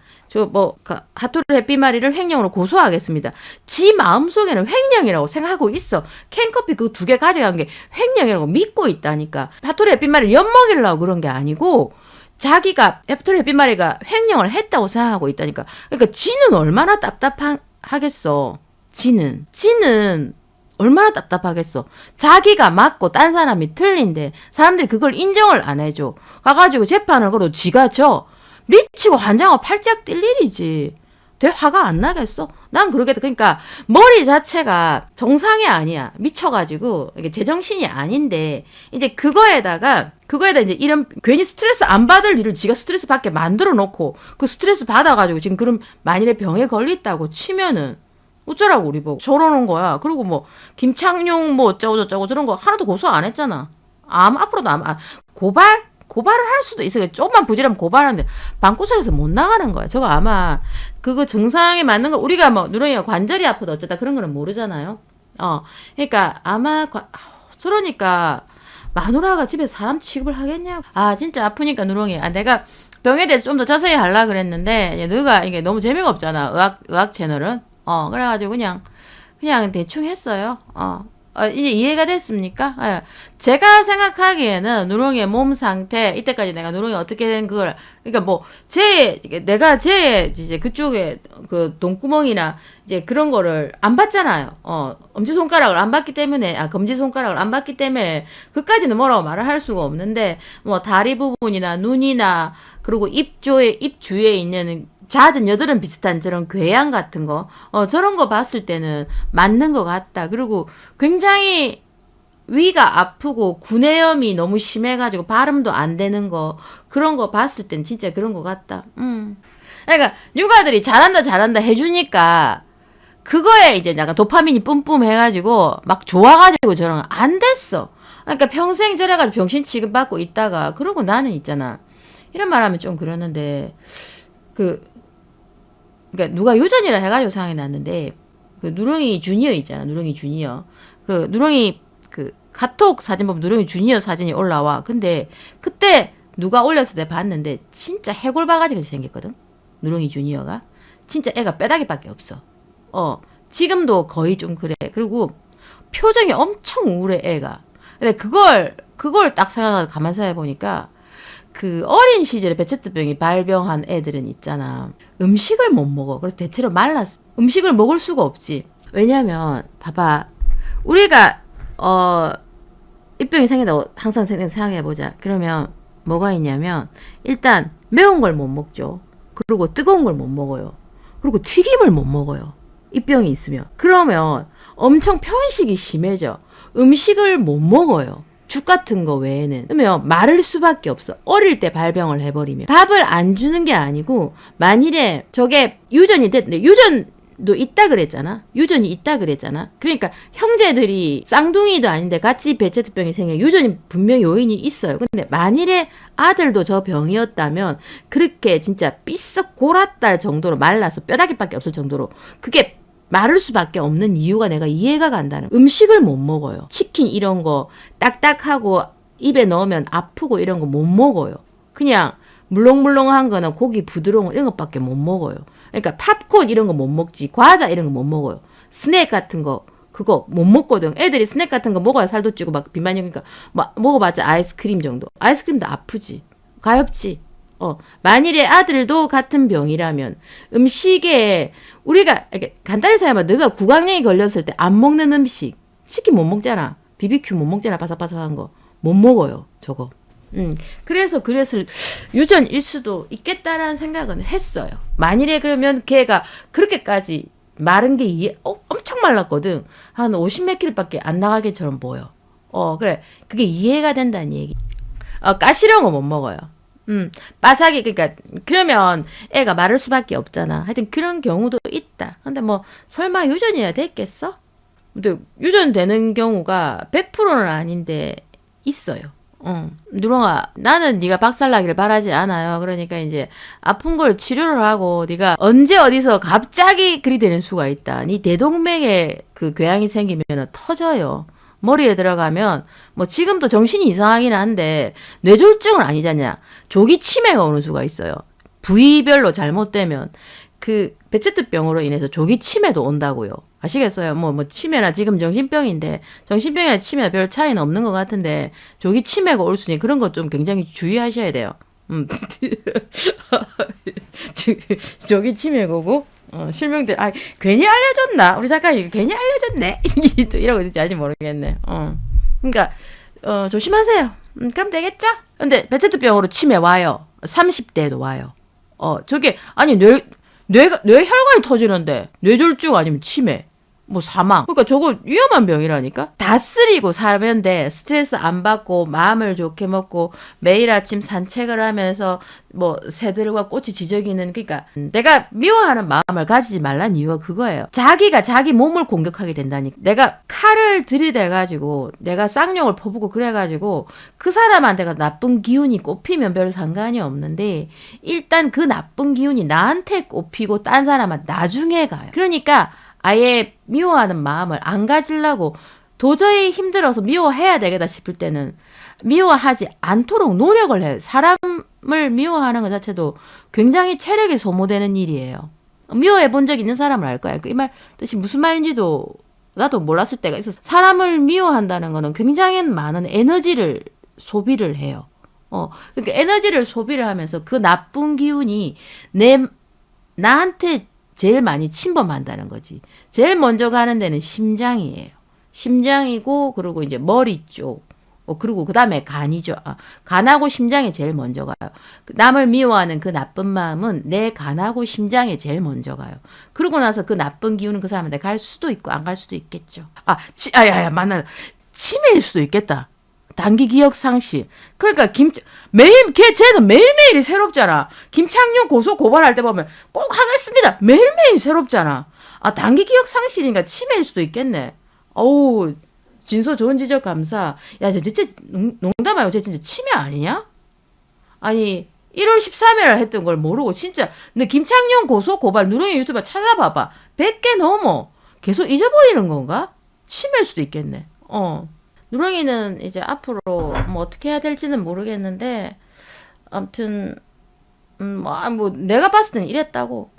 핫토르 해피마리를 횡령으로 고소하겠습니다. 지 마음속에는 횡령이라고 생각하고 있어. 캔커피 그 2개 가져간 게 횡령이라고 믿고 있다니까. 핫토르 해피마리를 엿먹이려고 그런 게 아니고 자기가 핫토르 해피마리가 횡령을 했다고 생각하고 있다니까. 그러니까 지는 얼마나 답답하겠어. 지는 얼마나 답답하겠어. 자기가 맞고 딴 사람이 틀린데 사람들이 그걸 인정을 안 해줘. 가가지고 재판을 걸어도 지가 져. 미치고 환장하고 팔짝 뛸 일이지. 되게 화가 안 나겠어? 난 그러겠다. 그러니까 머리 자체가 정상이 아니야. 미쳐가지고 이게 제정신이 아닌데 이제 그거에다가 이제 이런 괜히 스트레스 안 받을 일을 지가 스트레스 받게 만들어 놓고 그 스트레스 받아가지고 지금 그런 만일에 병에 걸렸다고 치면은 어쩌라고 우리 보고 저러는 거야. 그리고 뭐 김창룡 뭐 어쩌고저쩌고 저런 거 하나도 고소 안 했잖아. 앞으로도 고발을 할 수도 있어요. 조금만 부지런하면 고발하는데 방구석에서 못 나가는 거야. 저거 아마 그거 정상에 맞는 거 우리가 뭐 누렁이가 관절이 아프다 어쩌다 그런 거는 모르잖아요. 그러니까 아마 저러니까 마누라가 집에 사람 취급을 하겠냐고. 진짜 아프니까 누렁이. 내가 병에 대해서 좀 더 자세히 하려고 그랬는데 너가 이게 너무 재미가 없잖아. 의학 채널은. 그래가지고 그냥 대충 했어요. 이제 이해가 됐습니까? 제가 생각하기에는 누렁이의 몸 상태, 이때까지 내가 누렁이 어떻게 된 그걸, 그러니까 내가 이제 그쪽에 그 돈구멍이나 이제 그런 거를 안 봤잖아요. 엄지손가락을 안 봤기 때문에, 검지손가락을 안 봤기 때문에, 그까지는 뭐라고 말을 할 수가 없는데, 뭐 다리 부분이나 눈이나, 그리고 입 주위에 있는 잦은 여드름 비슷한 저런 궤양 같은 거, 저런 거 봤을 때는 맞는 것 같다. 그리고 굉장히 위가 아프고 구내염이 너무 심해가지고 발음도 안 되는 거 그런 거 봤을 땐 진짜 그런 거 같다. 그러니까 육아들이 잘한다 해주니까 그거에 이제 약간 도파민이 뿜뿜 해가지고 막 좋아가지고 저런 거 안 됐어. 그러니까 평생 저래가지고 병신 취급받고 있다가 그러고 나는 있잖아. 이런 말하면 좀 그러는데 그러니까 누가 유전이라 해가지고 생각이 났는데 그 누렁이 주니어 있잖아. 누렁이 주니어. 그 누렁이 그 카톡 사진 보면 누렁이 주니어 사진이 올라와. 근데 그때 누가 올렸을 때 봤는데 진짜 해골 바가지 같이 생겼거든. 누렁이 주니어가 진짜 애가 뼈다귀밖에 없어. 지금도 거의 좀 그래. 그리고 표정이 엄청 우울해 애가. 근데 그걸 딱 생각하고 가만 생각해 보니까 그 어린 시절에 베체트병이 발병한 애들은 있잖아. 음식을 못 먹어. 그래서 대체로 말랐어. 음식을 먹을 수가 없지. 왜냐면 봐봐. 우리가 입병이 생긴다고 항상 생각해 보자. 그러면 뭐가 있냐면 일단 매운 걸 못 먹죠. 그리고 뜨거운 걸 못 먹어요. 그리고 튀김을 못 먹어요. 입병이 있으면. 그러면 엄청 편식이 심해져. 음식을 못 먹어요. 죽 같은 거 외에는. 그러면 마를 수밖에 없어. 어릴 때 발병을 해버리면. 밥을 안 주는 게 아니고 만일에 저게 유전이 됐는데 유전도 있다 그랬잖아. 유전이 있다 그랬잖아. 그러니까 형제들이 쌍둥이도 아닌데 같이 베체트병이 생겨 유전이 분명히 요인이 있어요. 근데 만일에 아들도 저 병이었다면 그렇게 진짜 삐썩 골았달 정도로 말라서 뼈다귀밖에 없을 정도로 그게 마를 수밖에 없는 이유가 내가 이해가 간다는. 음식을 못 먹어요. 치킨 이런 거 딱딱하고 입에 넣으면 아프고 이런 거 못 먹어요. 그냥 물렁물렁한 거나 고기 부드러운 거 이런 것밖에 못 먹어요. 그러니까 팝콘 이런 거 못 먹지. 과자 이런 거 못 먹어요. 스낵 같은 거 그거 못 먹거든. 애들이 스낵 같은 거 먹어야 살도 찌고 막 비만이 오니까 먹어봤자 아이스크림 정도. 아이스크림도 아프지. 가엽지. 만일에 아들도 같은 병이라면 음식에 우리가 간단히 생각해봐. 너가 구강염이 걸렸을 때 안 먹는 음식 치킨 못 먹잖아. BBQ 못 먹잖아. 바삭바삭한 거 못 먹어요. 저거. 그래서 유전일 수도 있겠다라는 생각은 했어요. 만일에 그러면 걔가 그렇게까지 마른 게 엄청 말랐거든. 한 50몇 킬로밖에 안 나가게처럼 보여. 그래. 그게 이해가 된다는 얘기. 가시려운 거 못 먹어요. 바삭이, 그러니까, 그러면 애가 마를 수밖에 없잖아. 하여튼 그런 경우도 있다. 근데 뭐, 설마 유전이야 됐겠어? 근데 유전되는 경우가 100%는 아닌데, 있어요. 누렁아, 나는 네가 박살나길 바라지 않아요. 그러니까 이제 아픈 걸 치료를 하고 네가 언제 어디서 갑자기 그리 되는 수가 있다. 네 대동맥에 그 궤양이 생기면 터져요. 머리에 들어가면 뭐 지금도 정신이 이상하긴 한데 뇌졸중은 아니잖냐. 조기 치매가 오는 수가 있어요. 부위별로 잘못되면 그 베체트병으로 인해서 조기 치매도 온다고요. 아시겠어요? 뭐 치매나 지금 정신병인데 정신병이나 치매나 별 차이는 없는 것 같은데 조기 치매가 올 수 있는 그런 것 좀 굉장히 주의하셔야 돼요. 조기 치매고고 실명들 괜히 알려줬나? 우리 작가님 괜히 알려줬네. 또 이러고 있는지 아직 모르겠네. 그러니까 조심하세요. 그럼 되겠죠? 근데 베체트병으로 치매 와요. 30대에도 와요. 저게 아니 뇌혈관이 터지는데 뇌졸중 아니면 치매 뭐 사망. 그러니까 저거 위험한 병이라니까. 다스리고 살면 돼. 스트레스 안 받고 마음을 좋게 먹고 매일 아침 산책을 하면서 뭐 새들과 꽃이 지저귀는. 그러니까 내가 미워하는 마음을 가지지 말란 이유가 그거예요. 자기가 자기 몸을 공격하게 된다니까. 내가 칼을 들이대가지고 내가 쌍욕을 퍼붓고 그래가지고 그 사람한테가 나쁜 기운이 꼽히면 별 상관이 없는데 일단 그 나쁜 기운이 나한테 꼽히고 딴 사람은 나중에 가요. 그러니까 아예 미워하는 마음을 안 가지려고 도저히 힘들어서 미워해야 되겠다 싶을 때는 미워하지 않도록 노력을 해요. 사람을 미워하는 것 자체도 굉장히 체력이 소모되는 일이에요. 미워해 본 적 있는 사람을 알 거야. 이 말 뜻이 무슨 말인지도 나도 몰랐을 때가 있었어. 사람을 미워한다는 거는 굉장히 많은 에너지를 소비를 해요. 그러니까 에너지를 소비를 하면서 그 나쁜 기운이 나한테 제일 많이 침범한다는 거지. 제일 먼저 가는 데는 심장이에요. 심장이고 그리고 이제 머리 쪽. 그리고 그 다음에 간이죠. 간하고 심장에 제일 먼저 가요. 남을 미워하는 그 나쁜 마음은 내 간하고 심장에 제일 먼저 가요. 그러고 나서 그 나쁜 기운은 그 사람한테 갈 수도 있고 안 갈 수도 있겠죠. 맞나. 치매일 수도 있겠다. 단기 기억 상실. 그러니까 쟤는 매일매일이 새롭잖아. 김창룡 고소 고발할 때 보면 꼭 하겠습니다. 매일매일 새롭잖아. 아, 단기 기억 상실이니까 치매일 수도 있겠네. 어우, 진소 좋은 지적 감사. 야, 쟤 진짜 농담 말고 쟤 진짜 치매 아니냐? 아니, 1월 13일에 했던 걸 모르고 진짜 근데 김창룡 고소 고발 누렁이 유튜브 찾아봐봐. 100개 넘어. 계속 잊어버리는 건가? 치매일 수도 있겠네. 누렁이는 이제 앞으로 뭐 어떻게 해야 될지는 모르겠는데 아무튼 뭐 내가 봤을 땐 이랬다고.